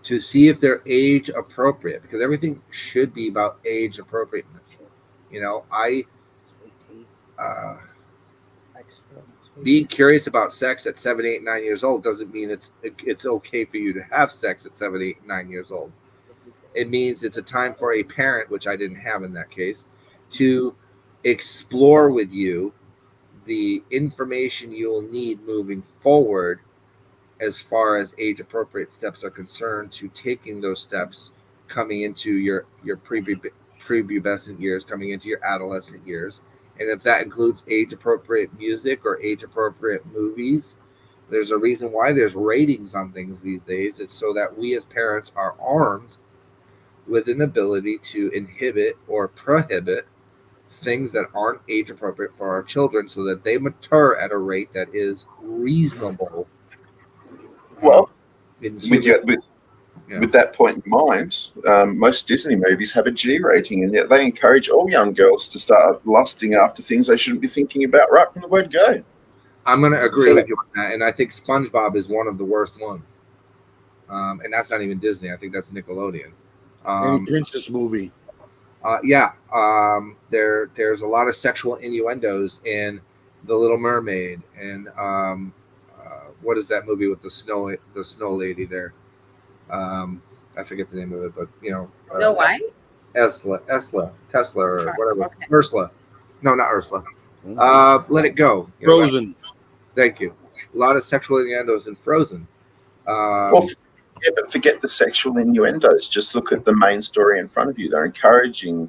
to see if they're age appropriate, because everything should be about age appropriateness. You know, being curious about sex at 7, 8, 9 years old doesn't mean it's okay for you to have sex at 7, 8, 9 years old. It means it's a time for a parent, which I didn't have in that case, to explore with you the information you'll need moving forward as far as age-appropriate steps are concerned, to taking those steps coming into your prepubescent years, coming into your adolescent years. And if that includes age-appropriate music or age-appropriate movies, there's a reason why there's ratings on things these days. It's so that we as parents are armed with an ability to inhibit or prohibit things that aren't age-appropriate for our children so that they mature at a rate that is reasonable. Well, with that point in mind, most Disney movies have a G rating, and yet they encourage all young girls to start lusting after things they shouldn't be thinking about right from the word go. I'm going to agree with you on that, and I think SpongeBob is one of the worst ones. And that's not even Disney. I think that's Nickelodeon. Any princess movie. There's a lot of sexual innuendos in The Little Mermaid, and what is that movie with the snow lady there? I forget the name of it, but you know, Snow White? Tesla, or whatever. Okay. Ursula. No, not Ursula. Let It Go. Frozen. Thank you. A lot of sexual innuendos in Frozen. But forget the sexual innuendos. Just look at the main story in front of you. They're encouraging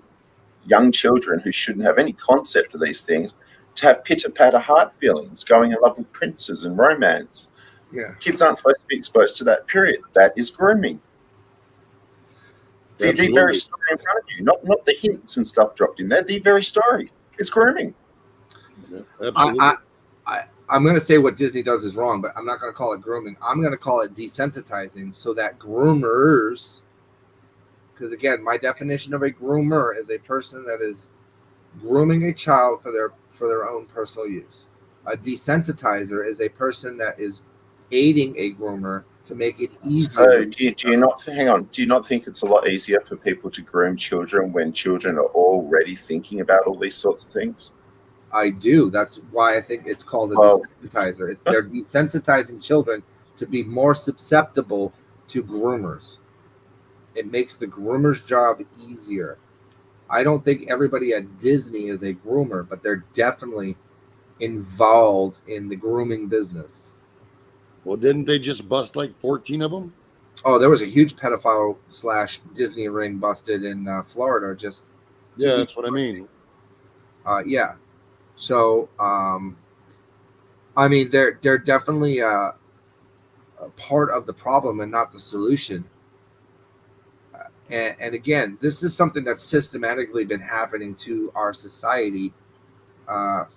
young children who shouldn't have any concept of these things to have pitter-patter heart feelings, going in love with princes and romance. Yeah. Kids aren't supposed to be exposed to that, period. That is grooming. The very story in front of you, not the hints and stuff dropped in there. The very story. It's grooming. Yeah, absolutely. I'm going to say what Disney does is wrong, but I'm not going to call it grooming. I'm going to call it desensitizing so that groomers, because again, my definition of a groomer is a person that is grooming a child for their own personal use. A desensitizer is a person that is aiding a groomer to make it easier. So do you not think it's a lot easier for people to groom children when children are already thinking about all these sorts of things? I do. That's why I think it's called a desensitizer. They're desensitizing children to be more susceptible to groomers. It makes the groomer's job easier. I don't think everybody at Disney is a groomer, but they're definitely involved in the grooming business. Well, didn't they just bust like 14 of them? Oh, there was a huge pedophile / Disney ring busted in Florida. Yeah, that's what I mean. Yeah. So, I mean, they're definitely a part of the problem and not the solution. And again, this is something that's systematically been happening to our society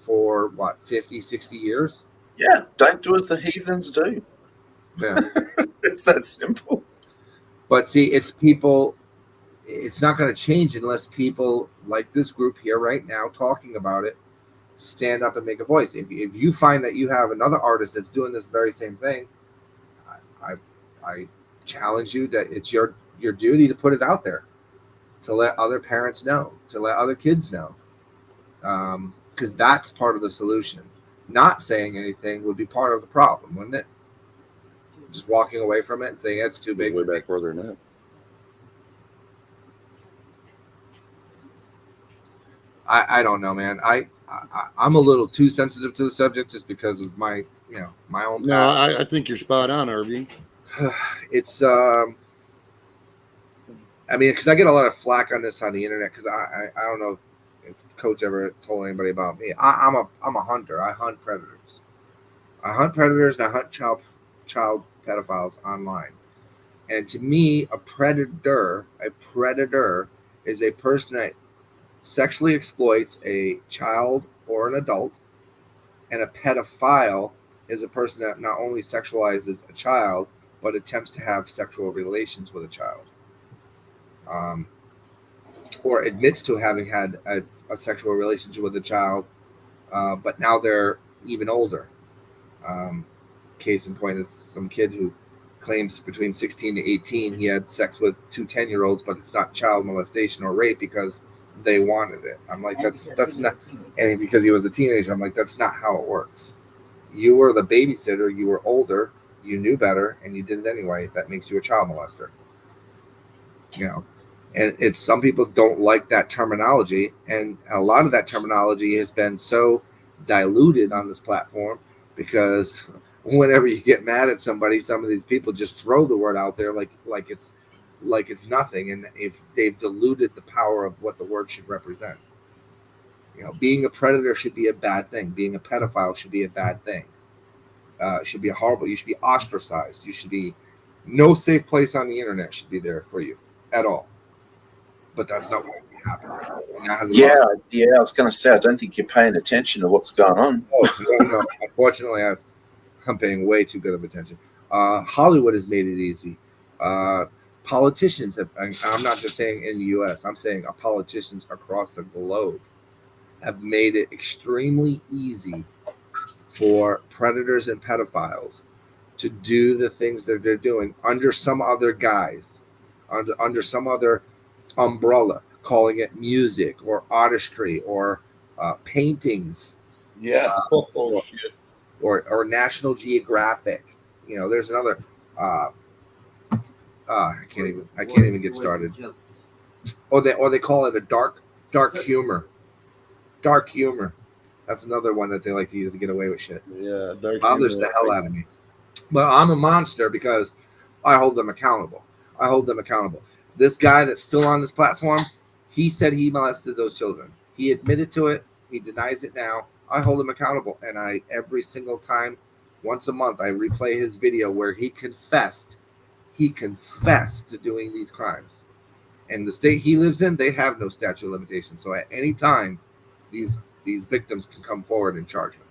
for 50, 60 years? Yeah, don't do as the heathens do. Yeah. It's that simple. But see, it's people, it's not going to change unless people like this group here right now talking about it stand up and make a voice. If you find that you have another artist that's doing this very same thing, I challenge you that it's your duty to put it out there, to let other parents know, to let other kids know, because that's part of the solution. Not saying anything would be part of the problem, wouldn't it? Just walking away from it and saying it's too big. Way back further than that. I don't know, man. I'm a little too sensitive to the subject just because of my own. No, I think you're spot on, RV. It's I mean, because I get a lot of flack on this on the internet because I don't know if Coach ever told anybody about me. I'm a hunter. I hunt predators. I hunt predators and I hunt child pedophiles online. And to me, a predator is a person that sexually exploits a child or an adult, and a pedophile is a person that not only sexualizes a child but attempts to have sexual relations with a child, or admits to having had a sexual relationship with a child, but now they're even older. Case in point is some kid who claims between 16 to 18 he had sex with 2 10-year-olds, but it's not child molestation or rape because they wanted it. I'm like, that's not, and because he was a teenager, I'm like, that's not how it works. You were the babysitter, you were older, you knew better, and you did it anyway. That makes you a child molester. And it's, some people don't like that terminology, and a lot of that terminology has been so diluted on this platform because whenever you get mad at somebody, some of these people just throw the word out there like it's nothing, and if they've diluted the power of what the word should represent. Being a predator should be a bad thing. Being a pedophile should be a bad thing. It should be horrible. You should be ostracized. You should be, no safe place on the internet should be there for you at all. But that's not what happening. Yeah. I was going to say, I don't think you're paying attention to what's going on. Oh, no. Unfortunately, I'm paying way too good of attention. Hollywood has made it easy. Politicians have, I'm not just saying in the U.S., I'm saying politicians across the globe have made it extremely easy for predators and pedophiles to do the things that they're doing under some other guise, under some other umbrella, calling it music or artistry or paintings. Yeah. Shit. Or National Geographic. There's another. I can't even get started. Or they call it a dark humor. Dark humor. That's another one that they like to use to get away with shit. Yeah, dark bothers humor. The hell out of me. But I'm a monster because I hold them accountable. This guy that's still on this platform, he said he molested those children. He admitted to it. He denies it now. I hold him accountable, and every single time, once a month, I replay his video where he confessed to doing these crimes. And the state he lives in, they have no statute of limitations. So at any time, these victims can come forward and charge him.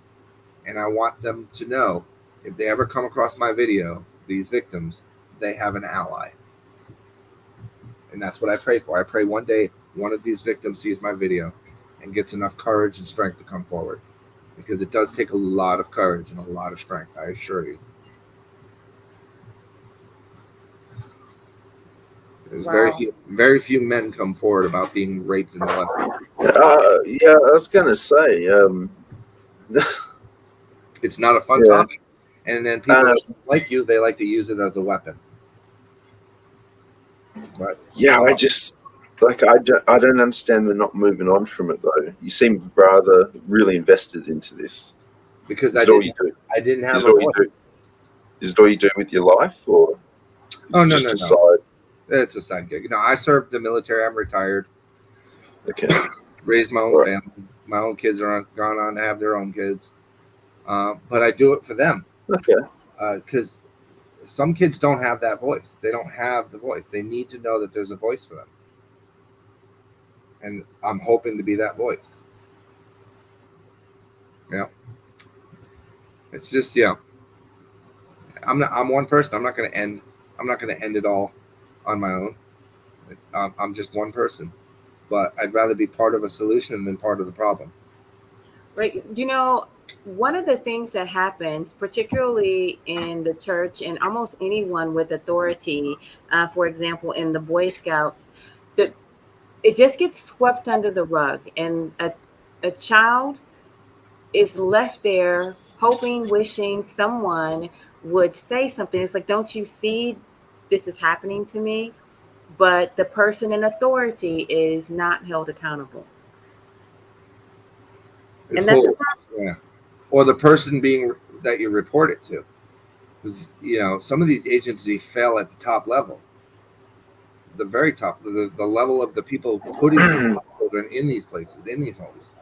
And I want them to know, if they ever come across my video, these victims, they have an ally. And that's what I pray for. I pray one day one of these victims sees my video and gets enough courage and strength to come forward. Because it does take a lot of courage and a lot of strength, I assure you. There's very few men come forward about being raped and molested. Yeah, I was going to say, it's not a fun topic. And then people that don't like you, they like to use it as a weapon. But Yeah, I just I don't understand the not moving on from it though. You seem rather really invested into this. because Is I it all you didn't, do? I didn't have Is a it all you voice. do? Is it all you do with your life, or is Oh, it no, just no, a no. side? It's a side gig. No, I served the military. I'm retired. Okay. Raised my own Right. family. My own kids are gone on to have their own kids. But I do it for them Okay. because some kids don't have that voice. They don't have the voice. They need to know that there's a voice for them. And I'm hoping to be that voice. Yeah. It's just, yeah. I'm one person. I'm not going to end it all on my own. I'm just one person. But I'd rather be part of a solution than part of the problem. Right. You know, one of the things that happens, particularly in the church and almost anyone with authority, for example, in the Boy Scouts, that it just gets swept under the rug, and a child is left there hoping, wishing someone would say something. It's like, don't you see this is happening to me? But the person in authority is not held accountable. It's And that's a whole, yeah. Or the person being that you report it to. Because, some of these agencies fail at the top level. The very top, the level of the people putting these children in these places, in these homes.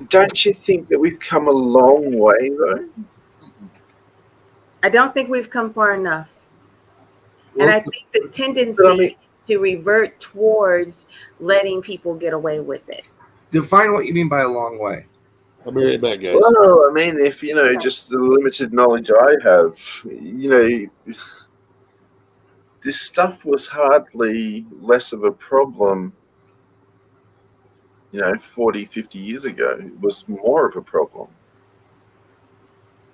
Don't you think that we've come a long way though? I don't think we've come far enough. And I think the But I tendency mean, to revert towards letting people get away with it. Define what you mean by a long way. I'll be right back, guys. well, I mean, if just the limited knowledge I have, this stuff was hardly less of a problem, 40, 50 years ago. It was more of a problem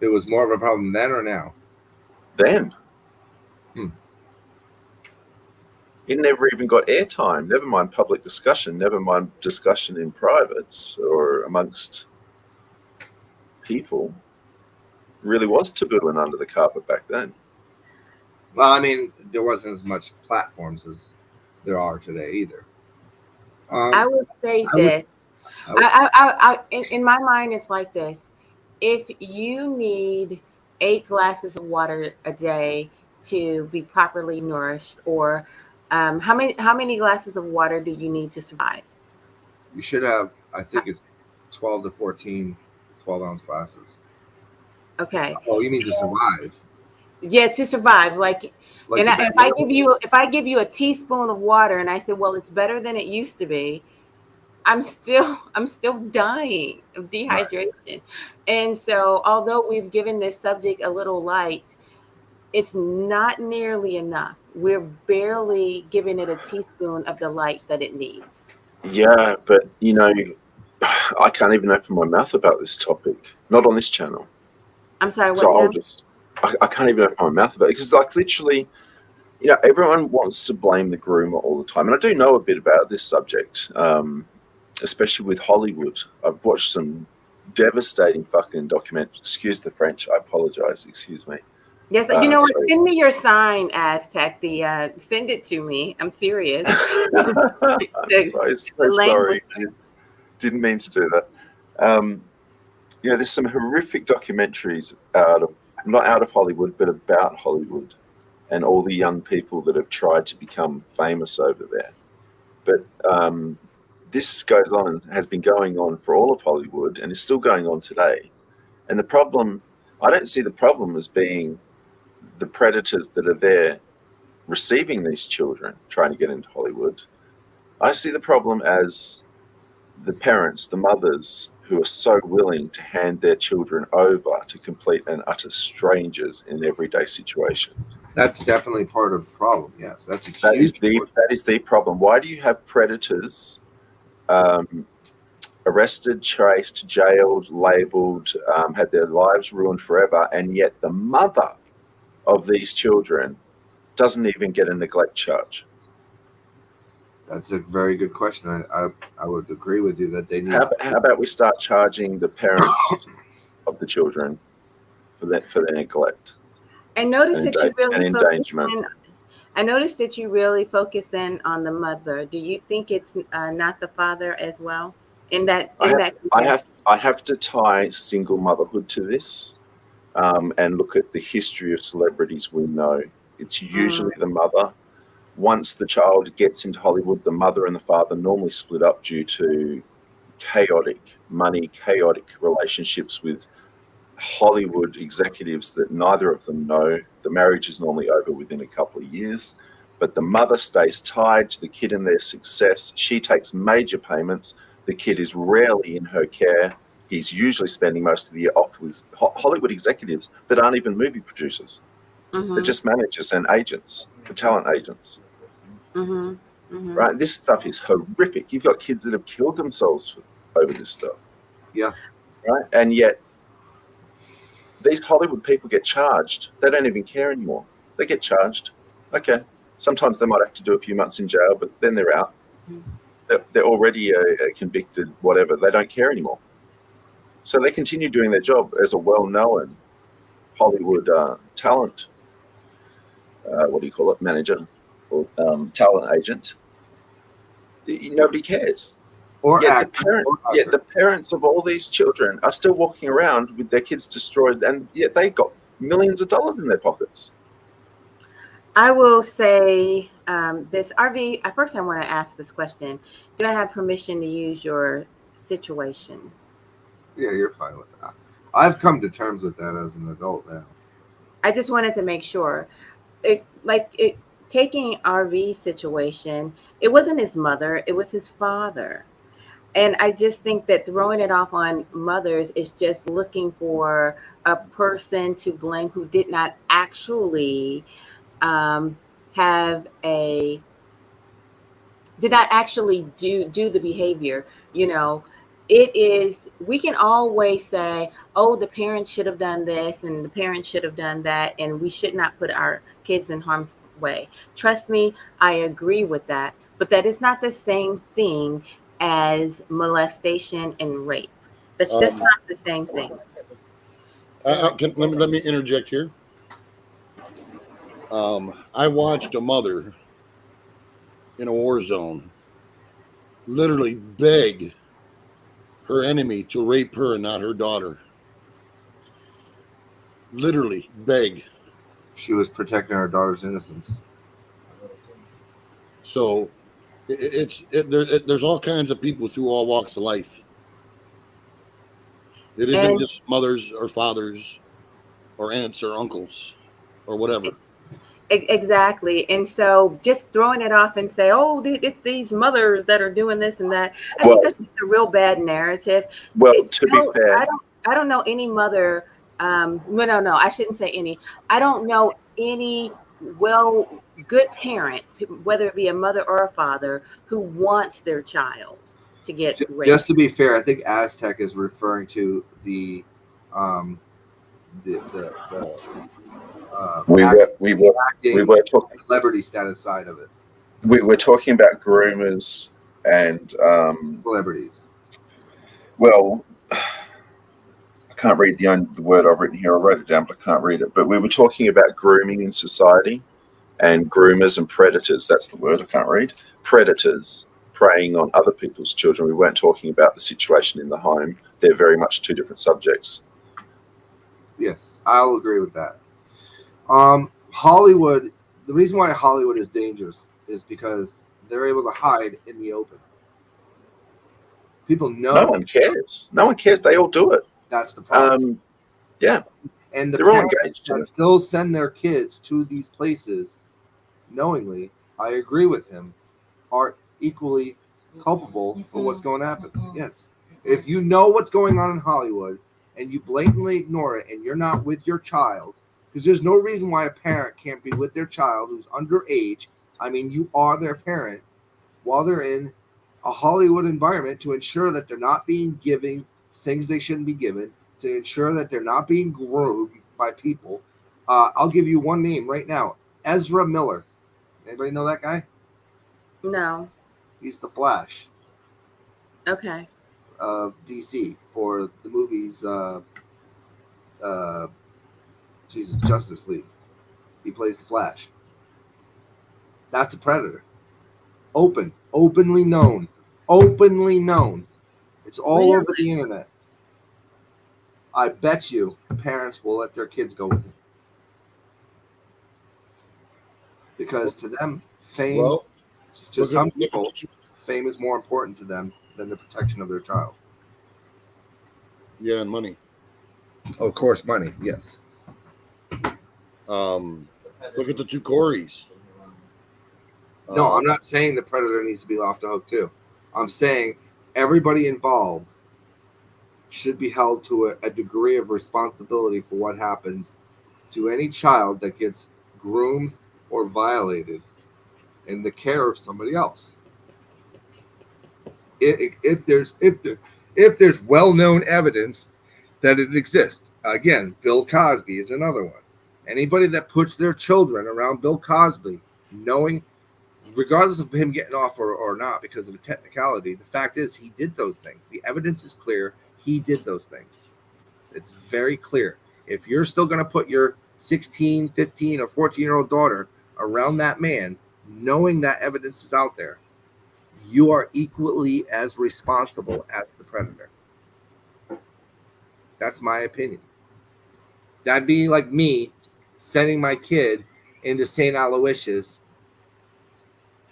It was more of a problem then or now? then. Hmm. It never even got airtime, never mind public discussion, never mind discussion in private or amongst people. It really was taboo and under the carpet back then. Well, I mean, there wasn't as much platforms as there are today either. I would say I would- this. In my mind, it's like this. If you need 8 glasses of water a day to be properly nourished, or how many glasses of water do you need to survive? You should have, I think it's 12 to 14 12-ounce glasses. Okay. Oh, you mean to survive? Yeah, to survive. Like and the if I give you a teaspoon of water and I said, well, it's better than it used to be, I'm still dying of dehydration. Right. And so although we've given this subject a little light, it's not nearly enough. We're barely giving it a teaspoon of the light that it needs. Yeah, but I can't even open my mouth about this topic. Not on this channel. I'm sorry, what? So I can't even open my mouth about it because, literally, everyone wants to blame the groomer all the time. And I do know a bit about this subject, especially with Hollywood. I've watched some devastating fucking documentaries. Excuse the French. I apologize. Excuse me. Yes, send me your sign, Aztec. Send it to me. I'm serious. I'm so sorry. Didn't mean to do that. There's some horrific documentaries not out of Hollywood, but about Hollywood and all the young people that have tried to become famous over there. But this goes on and has been going on for all of Hollywood and is still going on today. And the problem, I don't see the problem as being the predators that are there receiving these children trying to get into Hollywood. I see the problem as the parents, the mothers, who are so willing to hand their children over to complete and utter strangers in everyday situations. That's definitely part of the problem. Yes, that is the problem. Why do you have predators arrested, chased, jailed, labelled, had their lives ruined forever, and yet the mother of these children doesn't even get a neglect charge? That's a very good question. I would agree with you that they need. How about we start charging the parents of the children for their neglect I noticed and, that you really and focus endangerment. in. I noticed that you really focus in on the mother. Do you think it's not the father as well? In that, I have to tie single motherhood to this, and look at the history of celebrities we know. It's usually the mother. Once the child gets into Hollywood, the mother and the father normally split up due to chaotic relationships with Hollywood executives that neither of them know. The marriage is normally over within a couple of years, but the mother stays tied to the kid and their success. She takes major payments. The kid is rarely in her care. He's usually spending most of the year off with Hollywood executives that aren't even movie producers. They're just managers and agents, the talent agents. Right? This stuff is horrific. You've got kids that have killed themselves over this stuff. Yeah. Right? And yet, these Hollywood people get charged. They don't even care anymore. They get charged. Okay. Sometimes they might have to do a few months in jail, but then they're out. They're already convicted, whatever. They don't care anymore. So they continue doing their job as a well-known Hollywood talent, manager or talent agent. Nobody cares. Yet the parents of all these children are still walking around with their kids destroyed, and yet they got millions of dollars in their pockets. I will say this, RV. At first, I want to ask this question: do I have permission to use your situation? Yeah, you're fine with that. I've come to terms with that as an adult now. I just wanted to make sure. Taking RV's situation, it wasn't his mother; it was his father. And I just think that throwing it off on mothers is just looking for a person to blame who did not actually do the behavior. We can always say, oh, the parents should have done this and the parents should have done that, and we should not put our kids in harm's way. Trust me, I agree with that, but that is not the same thing as molestation and rape. That's just not the same thing. Let me interject here. I watched a mother in a war zone literally beg her enemy to rape her and not her daughter. Literally beg. She was protecting her daughter's innocence. So there's all kinds of people through all walks of life. It isn't just mothers or fathers or aunts or uncles or whatever. Exactly. And so just throwing it off and say, oh, it's these mothers that are doing this and that. I think that's a real bad narrative. Well, to be fair, I don't know any mother. No, I shouldn't say any. I don't know any good parent, whether it be a mother or a father, who wants their child to get raped. Just to be fair, I think Aztec is referring to the we were talking celebrity status side of it. We're talking about groomers and celebrities. Well, I can't read the word I've written here. I wrote it down, but I can't read it. But we were talking about grooming in society and groomers and predators. That's the word I can't read. Predators preying on other people's children. We weren't talking about the situation in the home. They're very much two different subjects. Yes, I'll agree with that. Hollywood, the reason why Hollywood is dangerous is because they're able to hide in the open. People know. No one cares. No one cares. They all do it. That's the problem. Yeah. And the they're all parents engaged that still send their kids to these places knowingly, I agree with him, are equally culpable for what's going to happen. Yes. If you know what's going on in Hollywood and you blatantly ignore it and you're not with your child, because there's no reason why a parent can't be with their child who's underage. I mean, you are their parent while they're in a Hollywood environment to ensure that they're not being given things they shouldn't be given, to ensure that they're not being groomed by people. I'll give you one name right now. Ezra Miller. Anybody know that guy? No. He's the Flash. Okay. DC for the movies Jesus, Justice League. He plays the Flash. That's a predator. Openly known. Openly known. It's all over the internet. I bet you parents will let their kids go with him. Because to them, fame, Well, to some people, fame is more important to them than the protection of their child. yeah, and money. Of course, money, yes. Look at the two Coreys. No, I'm not saying the predator needs to be off the hook too. I'm saying everybody involved should be held to a degree of responsibility for what happens to any child that gets groomed or violated in the care of somebody else. If there's well-known evidence that it exists. Again, Bill Cosby is another one. Anybody that puts their children around Bill Cosby, knowing, regardless of him getting off or not because of a technicality, the fact is he did those things. The evidence is clear. He did those things. It's very clear. If you're still going to put your 16, 15, or 14-year-old daughter around that man, knowing that evidence is out there, you are equally as responsible as the predator. That's my opinion. That'd be like me sending my kid into St. Aloysius,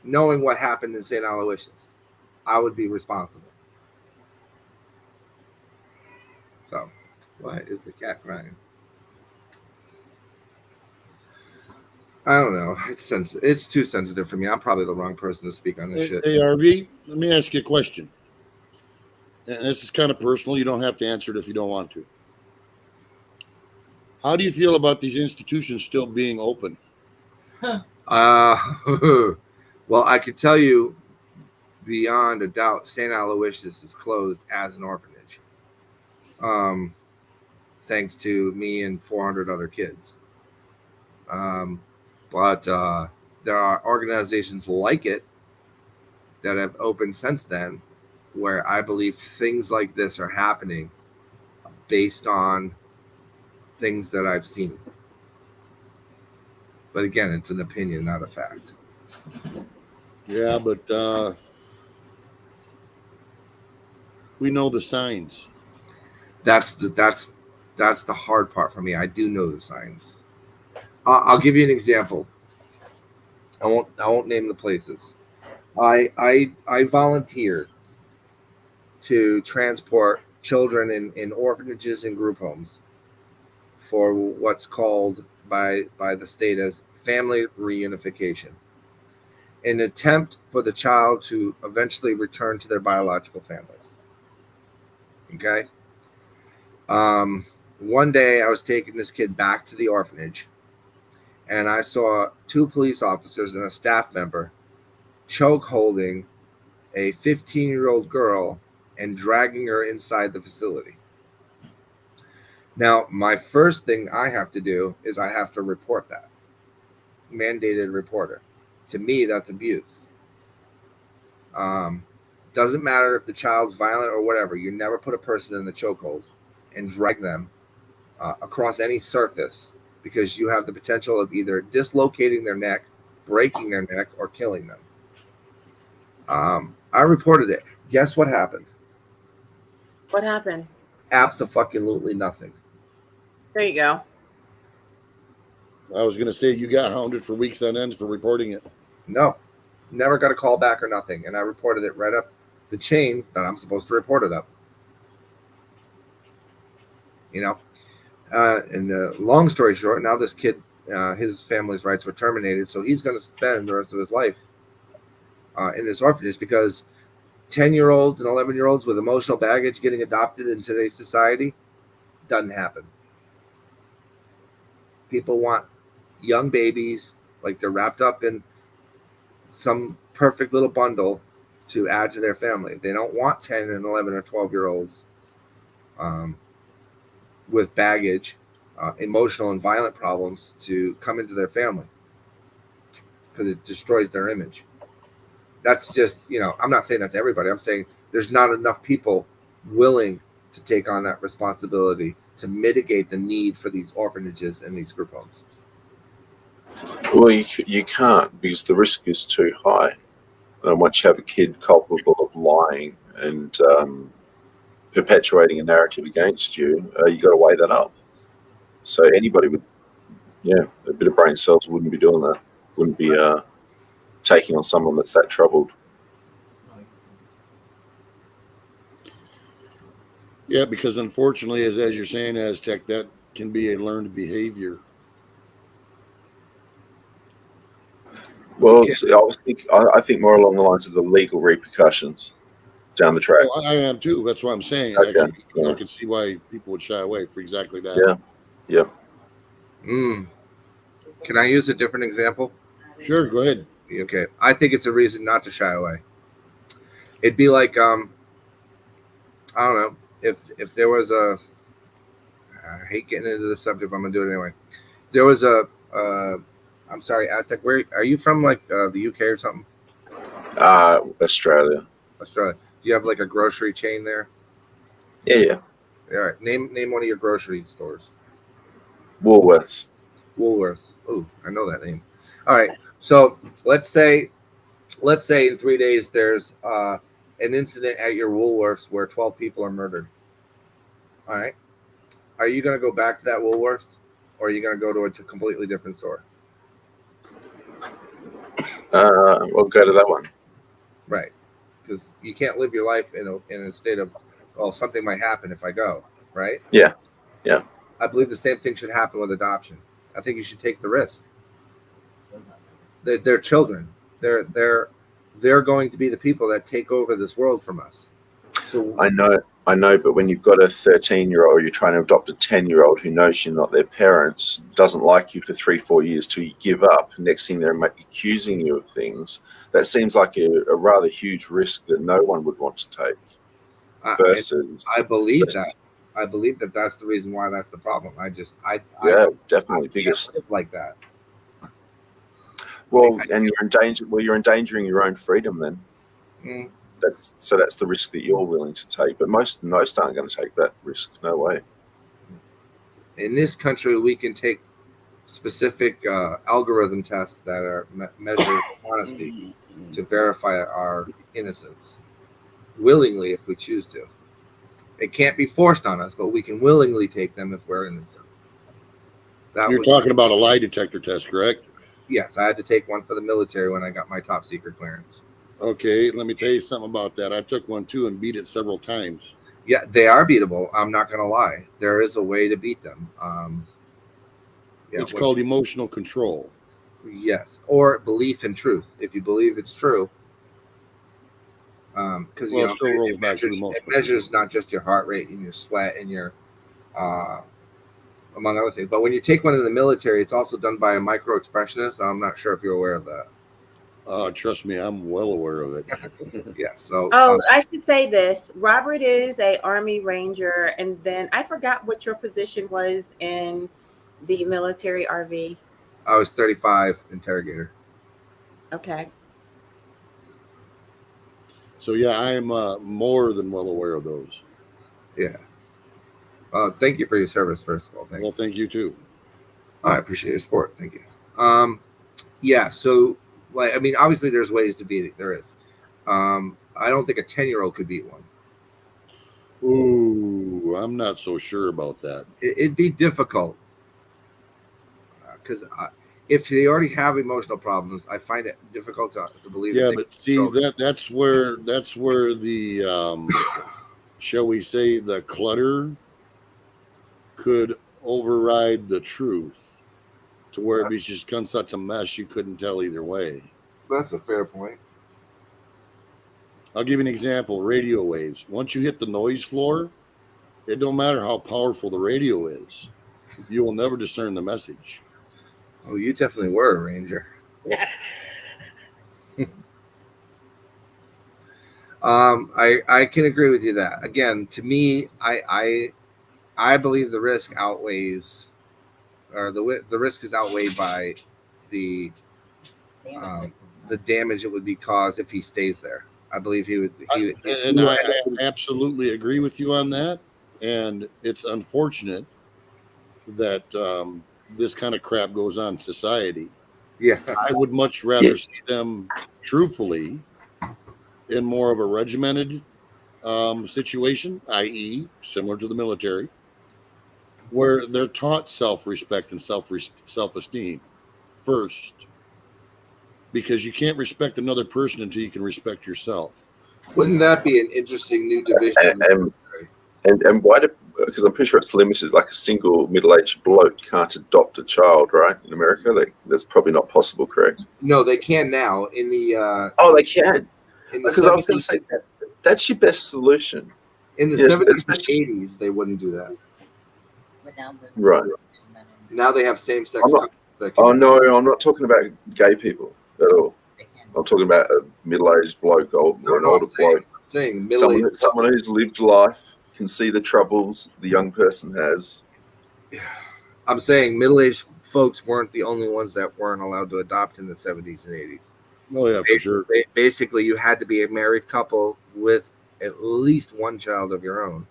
knowing what happened in St. Aloysius. I would be responsible. So, why is the cat crying? I don't know. It's too sensitive for me. I'm probably the wrong person to speak on this shit. Hey, RV, let me ask you a question. And this is kind of personal. You don't have to answer it if you don't want to. How do you feel about these institutions still being open? Well, I could tell you beyond a doubt, St. Aloysius is closed as an orphanage. Thanks to me and 400 other kids. But there are organizations like it that have opened since then, where I believe things like this are happening based on things that I've seen. But again, it's an opinion, not a fact. Yeah, but we know the signs. That's the hard part for me. I do know the signs. I'll give you an example. I won't name the places. I volunteered to transport children in orphanages and group homes for what's called by the state as family reunification, an attempt for the child to eventually return to their biological families. Okay. One day I was taking this kid back to the orphanage, and I saw two police officers and a staff member choke holding a 15-year-old girl and dragging her inside the facility. Now, my first thing I have to do is I have to report that. Mandated reporter. To me, that's abuse. Doesn't matter if the child's violent or whatever. You never put a person in the chokehold and drag them across any surface, because you have the potential of either dislocating their neck, breaking their neck, or killing them. I reported it. Guess what happened? What happened? Abso-fucking-lutely nothing. There you go. I was going to say you got hounded for weeks on ends for reporting it. No, never got a call back or nothing. And I reported it right up the chain that I'm supposed to report it up. You know, and long story short, now this kid, his family's rights were terminated. So he's going to spend the rest of his life in this orphanage, because 10-year-olds and 11-year-olds with emotional baggage getting adopted in today's society doesn't happen. People want young babies, like they're wrapped up in some perfect little bundle to add to their family. They don't want 10 and 11 or 12-year-olds with baggage, emotional and violent problems to come into their family, because it destroys their image. That's just, I'm not saying that's everybody. I'm saying there's not enough people willing to take on that responsibility to mitigate the need for these orphanages and these group homes? Well, you can't, because the risk is too high. And once you have a kid culpable of lying and perpetuating a narrative against you, you got to weigh that up. So anybody with, a bit of brain cells wouldn't be doing that. Wouldn't be taking on someone that's that troubled. Yeah, because unfortunately, as you're saying, Aztec, that can be a learned behavior. Well, I think more along the lines of the legal repercussions down the track. Well, I am too. That's what I'm saying. Okay. I can see why people would shy away for exactly that. Yeah. Can I use a different example? Sure, go ahead. Okay. I think it's a reason not to shy away. It'd be like, I don't know, if there was I hate getting into the subject, but I'm going to do it anyway. If there was I'm sorry, Aztec, where are you from? Like the UK or something? Australia. Australia. Do you have like a grocery chain there? Yeah. All right. Name one of your grocery stores. Woolworths. Woolworths. Oh, I know that name. All right. So let's say in 3 days there's an incident at your Woolworths where 12 people are murdered. All right. Are you going to go back to that Woolworths, or are you going to go to a completely different store? We'll go to that one. Right. Because you can't live your life in a state of, something might happen if I go. Right. Yeah. I believe the same thing should happen with adoption. I think you should take the risk. They're children. They're going to be the people that take over this world from us. So I know, but when you've got a 13-year-old, you're trying to adopt a 10-year-old who knows you're not their parents, doesn't like you for 3-4 years till you give up. Next thing they're accusing you of things. That seems like a rather huge risk that no one would want to take. I believe that. I believe that that's the reason why that's the problem. Definitely I biggest live like that. Well, and you're in danger. Well, you're endangering your own freedom then. That's the risk that you're willing to take. But most aren't going to take that risk. No way. In this country, we can take specific algorithm tests that are measure honesty to verify our innocence willingly if we choose to. It can't be forced on us, but we can willingly take them if we're innocent. You're talking about a lie detector test, correct? Yes, I had to take one for the military when I got my top secret clearance. Okay, let me tell you something about that. I took one too and beat it several times. Yeah, they are beatable. I'm not going to lie. There is a way to beat them. It's called emotional control. Yes, or belief in truth. If you believe it's true. Because it measures not just your heart rate and your sweat and your among other things. But when you take one in the military, it's also done by a micro expressionist. I'm not sure if you're aware of that. Trust me, I'm well aware of it. Yeah. So. I should say this. Robert is a Army Ranger, and then I forgot what your position was in the military RV. I was 35 interrogator. Okay. So yeah, I am more than well aware of those. Yeah. Thank you for your service, first of all. Thank you too. I appreciate your support. Thank you. Yeah. So, obviously, there's ways to beat it. There is. I don't think a 10-year-old could beat one. Ooh, I'm not so sure about that. It'd be difficult because if they already have emotional problems, I find it difficult to believe. Yeah, but see that's where the shall we say the clutter could override the truth to where it was just become such a mess you couldn't tell either way. That's a fair point. I'll give you an example. Radio waves. Once you hit the noise floor, it don't matter how powerful the radio is. You will never discern the message. Oh, you definitely were a Ranger. I can agree with you that. Again, to me, I believe the risk outweighs, or the risk is outweighed by the damage it would be caused if he stays there. I believe he would. I absolutely agree with you on that. And it's unfortunate that this kind of crap goes on in society. Yeah. I would much rather see them truthfully in more of a regimented situation, i.e., similar to the military, where they're taught self-respect and self-esteem first, because you can't respect another person until you can respect yourself. Wouldn't that be an interesting new division? And why do, because I'm pretty sure it's limited, like a single middle-aged bloke can't adopt a child, right? In America, that's probably not possible, correct? No, they can now. In the Oh, they can. in the Because I was going to 70s say that's your best solution. in the Yes, 70s and especially- 80s, they wouldn't do that. Right. Now they have same-sex I'm not- couples that can- Oh no, I'm not talking about gay people at all. I'm talking about a middle-aged bloke or an older bloke. saying middle-aged Someone who's lived life, can see the troubles the young person has. I'm saying middle-aged folks weren't the only ones that weren't allowed to adopt in the 70s and 80s. Oh yeah, for sure. Basically, you had to be a married couple with at least one child of your own,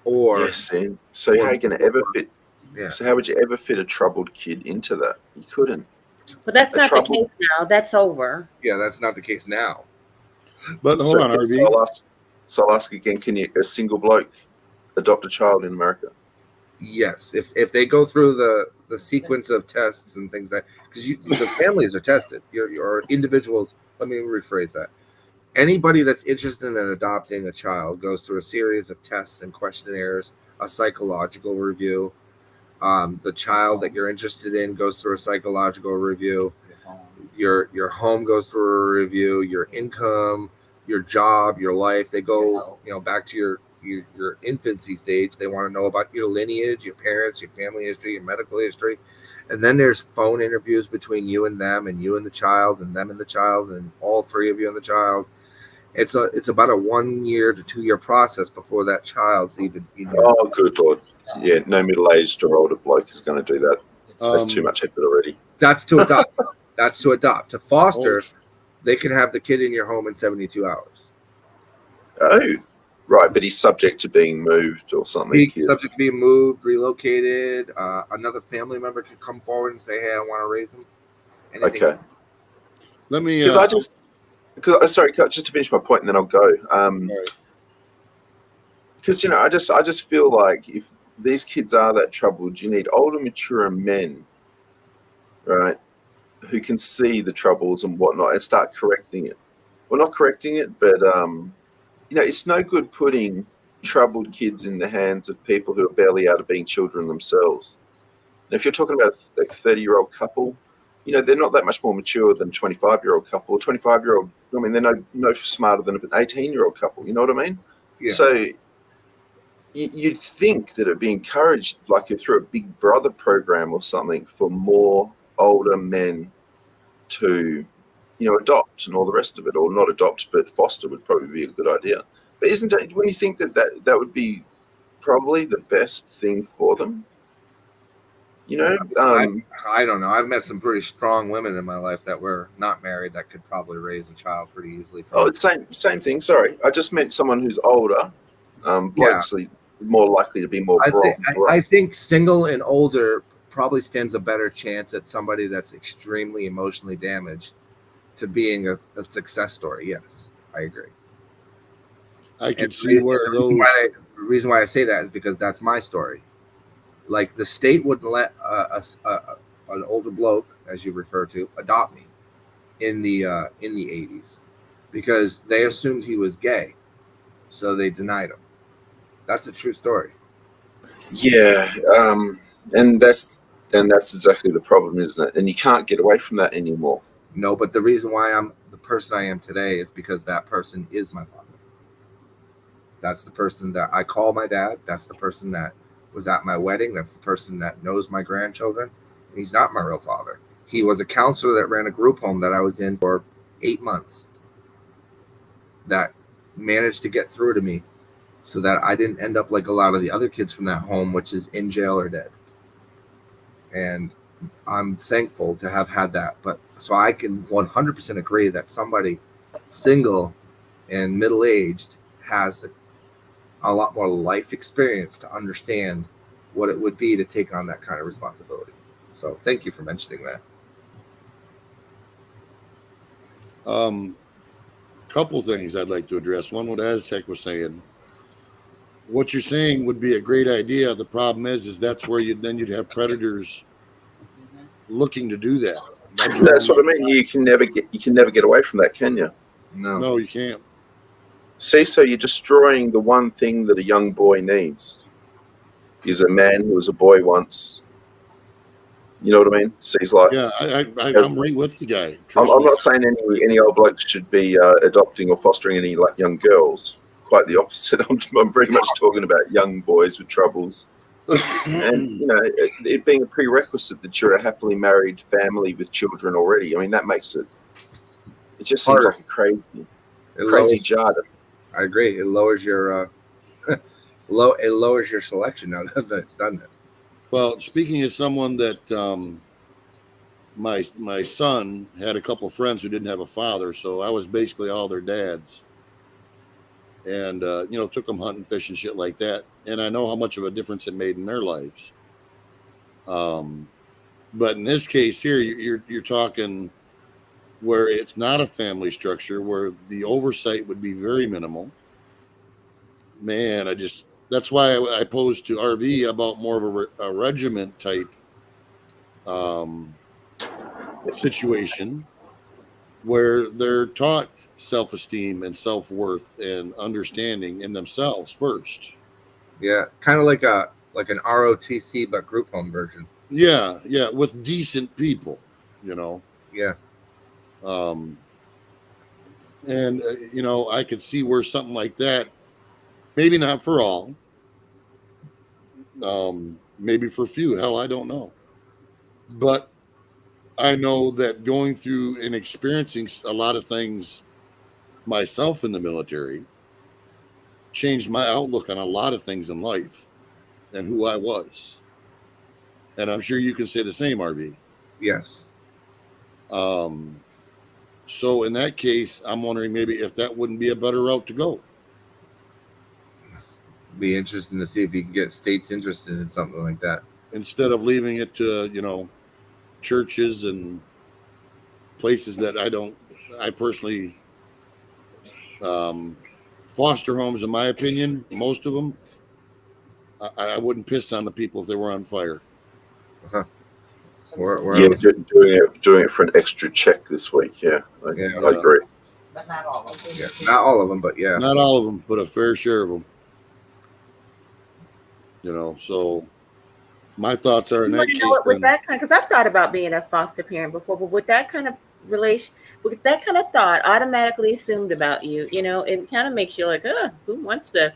or Yes, so how are you going to ever fit? Yeah. So how would you ever fit a troubled kid into that? You couldn't. But that's The not the trouble- case now. That's over. yeah, that's not the case now. But hold on, RV. So I'll ask again: can a single bloke adopt a child in America? Yes, if they go through the sequence of tests and things that, because the families are tested, your individuals. Let me rephrase that. Anybody that's interested in adopting a child goes through a series of tests and questionnaires, a psychological review. The child that you're interested in goes through a psychological review. Your home goes through a review. Your income, your job, your life. They go back to your infancy stage. They want to know about your lineage, your parents, your family history, your medical history. And then there's phone interviews between you and them, and you and the child, and them and the child, and all three of you and the child. It's about a 1 year to 2 year process before that child's even. Oh, good Lord! Yeah, no middle-aged or older bloke is going to do that. That's too much effort already. That's to adopt. That's to adopt. To foster, they can have the kid in your home in 72 hours. Oh, right, but he's subject to being moved or something. He's subject to being moved, relocated. Another family member could come forward and say, "Hey, I want to raise him." Anything. Okay. Let me. Sorry, just to finish my point, and then I'll go. Because I just feel like if these kids are that troubled, you need older, mature men, right, who can see the troubles and whatnot and start correcting it. Well, not correcting it, but it's no good putting troubled kids in the hands of people who are barely out of being children themselves. And if you're talking about a 30-year-old couple, they're not that much more mature than a 25-year-old couple. A 25-year-old, they're no smarter than an 18-year-old couple. You know what I mean? Yeah. So you'd think that it'd be encouraged, like through a Big Brother program or something, for more older men to, adopt and all the rest of it, or not adopt, but foster would probably be a good idea. But isn't it, when you think that would be probably the best thing for them? I don't know. I've met some pretty strong women in my life that were not married that could probably raise a child pretty easily. It's same thing. Sorry, I just meant someone who's older. Blokes are more likely to be more. I think single and older probably stands a better chance at somebody that's extremely emotionally damaged to being a success story. Yes, I agree. I can see where those. The reason why I say that is because that's my story. Like the state wouldn't let an older bloke, as you refer to, adopt me in the 80s because they assumed he was gay, so they denied him. That's a true story. Yeah, and that's exactly the problem, isn't it? And you can't get away from that anymore. No, but the reason why I'm the person I am today is because that person is my father. That's the person that I call my dad. That's the person that was at my wedding. That's the person that knows my grandchildren. He's not my real father. He was a counselor that ran a group home that I was in for 8 months that managed to get through to me so that I didn't end up like a lot of the other kids from that home, which is in jail or dead. And I'm thankful to have had that. But so I can 100% agree that somebody single and middle-aged has a lot more life experience to understand what it would be to take on that kind of responsibility. So thank you for mentioning that. Couple things I'd like to address. One, what Aztec was saying. What you're saying would be a great idea. The problem is that's where you'd have predators looking to do that. That's what I mean. You can never get away from that, can you? No, you can't. See, so you're destroying the one thing that a young boy needs. Is a man who was a boy once. You know what I mean? Sees life. Yeah, I'm right with you, guy. I'm not saying any old blokes should be adopting or fostering any like young girls. Quite the opposite. I'm very much talking about young boys with troubles, and you know, it being a prerequisite that you're a happily married family with children already. I mean, that makes it. It just seems like a crazy jargon. I agree. It lowers your it lowers your selection now, doesn't it? Well, speaking as someone that my son had a couple friends who didn't have a father, so I was basically all their dads, and took them hunting, fishing, shit like that, and I know how much of a difference it made in their lives. But in this case here, you're talking where it's not a family structure, where the oversight would be very minimal. Man, that's why I posed to RV about more of a regiment type situation where they're taught self-esteem and self-worth and understanding in themselves first. Yeah, kind of like an ROTC but group home version. Yeah, with decent people, Yeah. I could see where something like that, maybe not for all, maybe for few, hell, I don't know. But I know that going through and experiencing a lot of things myself in the military changed my outlook on a lot of things in life and who I was. And I'm sure you can say the same, RV. Yes. So in that case, I'm wondering maybe if that wouldn't be a better route to go. Be interesting to see if you can get states interested in something like that. Instead of leaving it to, churches and places that I personally, foster homes, in my opinion, most of them, I wouldn't piss on the people if they were on fire. Uh-huh. Doing it for an extra check this week. Yeah, I agree. But not all of them. Yeah, not all of them, but yeah. Not all of them, but a fair share of them. So my thoughts are in that case. With that kind, because I've thought about being a foster parent before, but with that kind of with that kind of thought automatically assumed about you, it kind of makes you like, who wants the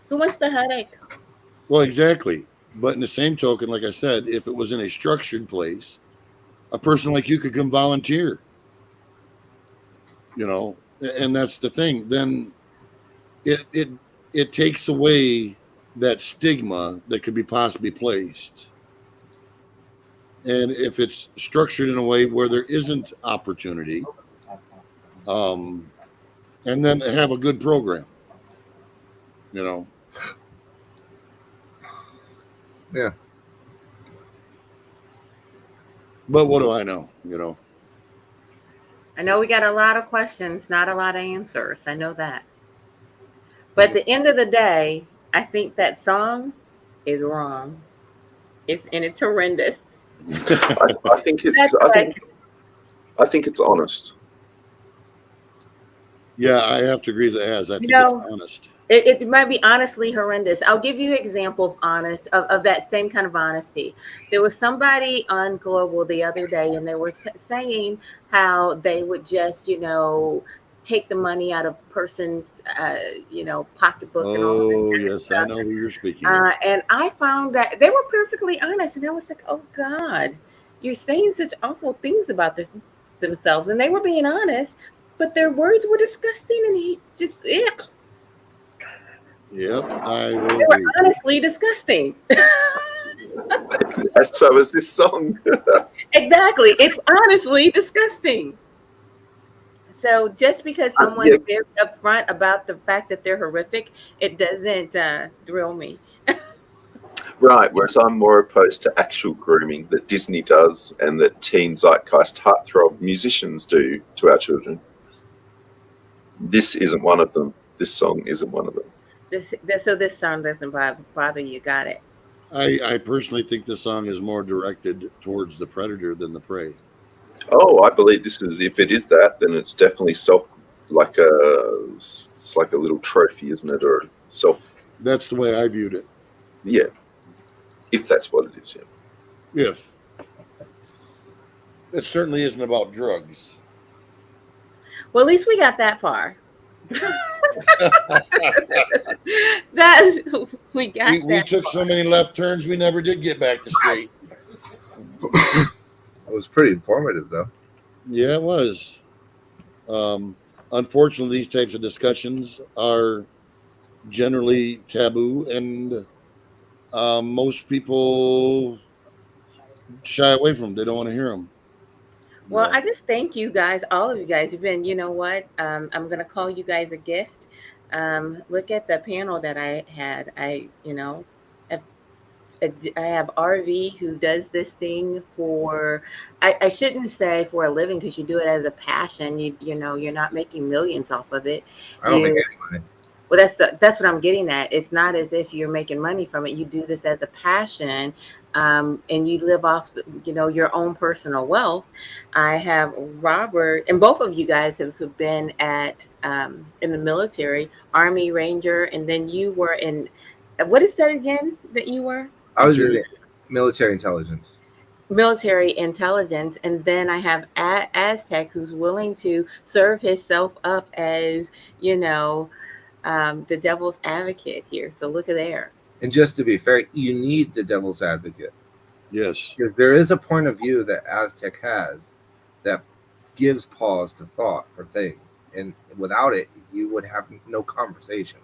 headache? Well, exactly. But in the same token, like I said, if it was in a structured place, a person like you could come volunteer, and that's the thing. Then it takes away that stigma that could be possibly placed. And if it's structured in a way where there isn't opportunity, and then have a good program, Yeah. But what do I know? I know we got a lot of questions, not a lot of answers. I know that. But at the end of the day, I think that song is wrong. It's horrendous. I think it's honest. Yeah, I have to agree with Az. I think it's honest. It might be honestly horrendous. I'll give you an example of that same kind of honesty. There was somebody on Global the other day, and they were saying how they would just, take the money out of a person's, pocketbook. Oh, and all that yes, stuff. I know who you're speaking of. And I found that they were perfectly honest, and I was like, oh God, you're saying such awful things about themselves, and they were being honest, but their words were disgusting, and he just, Yep, I will they were honestly disgusting. So is this song. Exactly. It's honestly disgusting. So just because someone's yeah. very upfront about the fact that they're horrific, it doesn't thrill me. Right, whereas I'm more opposed to actual grooming that Disney does and that teen zeitgeist heartthrob musicians do to our children. This isn't one of them. This song isn't one of them. So this song doesn't bother you. Got it. I personally think the song is more directed towards the predator than the prey. Oh, I believe this is, if it is that, then it's definitely it's like a little trophy, isn't it? Or That's the way I viewed it. yeah. If that's what it is, yeah. If it certainly isn't about drugs. Well, at least we got that far. That's we got. We took so many left turns, we never did get back to straight. It was pretty informative, though. Yeah, it was. Unfortunately, these types of discussions are generally taboo, and most people shy away from them. They don't want to hear them. Well, I just thank you guys, all of you guys. You've been, you know what? I'm gonna call you guys a gift. Look at the panel that I had. I have RV who does this thing for. I shouldn't say for a living because you do it as a passion. You know you're not making millions off of it. I don't make any money. Well, that's what I'm getting at. It's not as if you're making money from it. You do this as a passion, and you live off, your own personal wealth. I have Robert, and both of you guys have been in the military, Army Ranger, and then you were in. What is that again? That you were? I was in military intelligence. Military intelligence, and then I have Aztec, who's willing to serve himself up as the devil's advocate here. So look at there. And just to be fair, you need the devil's advocate. Yes. Because there is a point of view that Aztec has that gives pause to thought for things. And without it, you would have no conversation.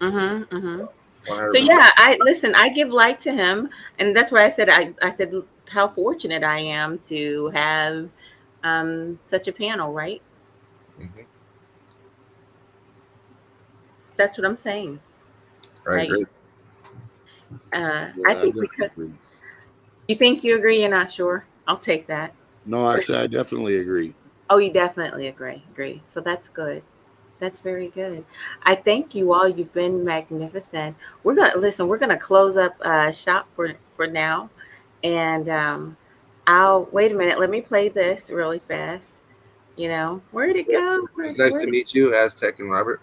Mm-hmm, mm-hmm. 100%. So yeah, I give light to him. And that's what I said. I said how fortunate I am to have such a panel, right? Mm-hmm. That's what I'm saying. I agree. I think we could. Agree. You think you agree? You're not sure? I'll take that. No, I definitely agree. Oh, you definitely agree. So that's good. That's very good. I thank you all. You've been magnificent. We're gonna close up shop for now, and I'll wait a minute. Let me play this really fast. Where'd it go? It's nice to meet you, Aztec and Robert.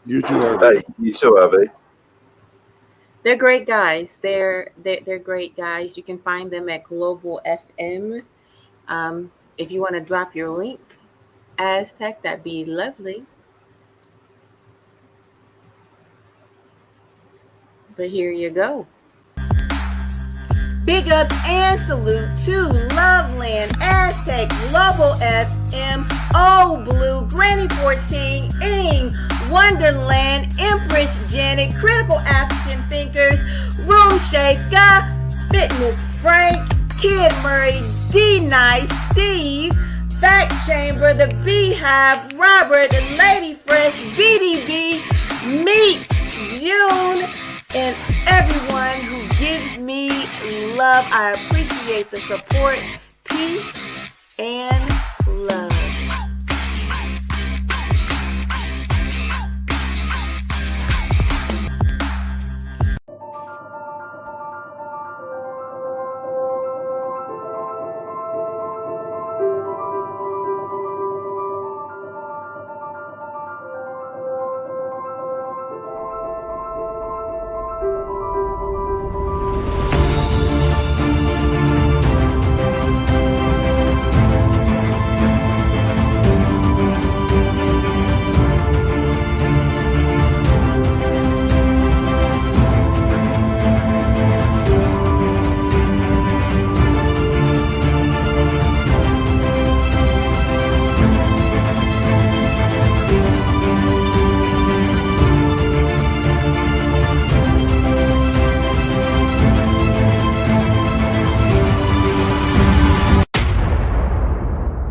You too, RV. Hey, you too, RV. They're great guys. They're great guys. You can find them at Global FM. If you want to drop your link, Aztec, that'd be lovely. But here you go. Big ups and salute to Loveland, Aztec, Global FM, Old Blue, Granny 14, Ing, Wonderland, Empress Janet, Critical African Thinkers, Room Shaker, Fitness Frank, Kid Murray, D-Nice, Steve, Fact Chamber, The Beehive, Robert, and Lady Fresh, BDB, Meet, June, and everyone who gives me love. I appreciate the support. Peace and love.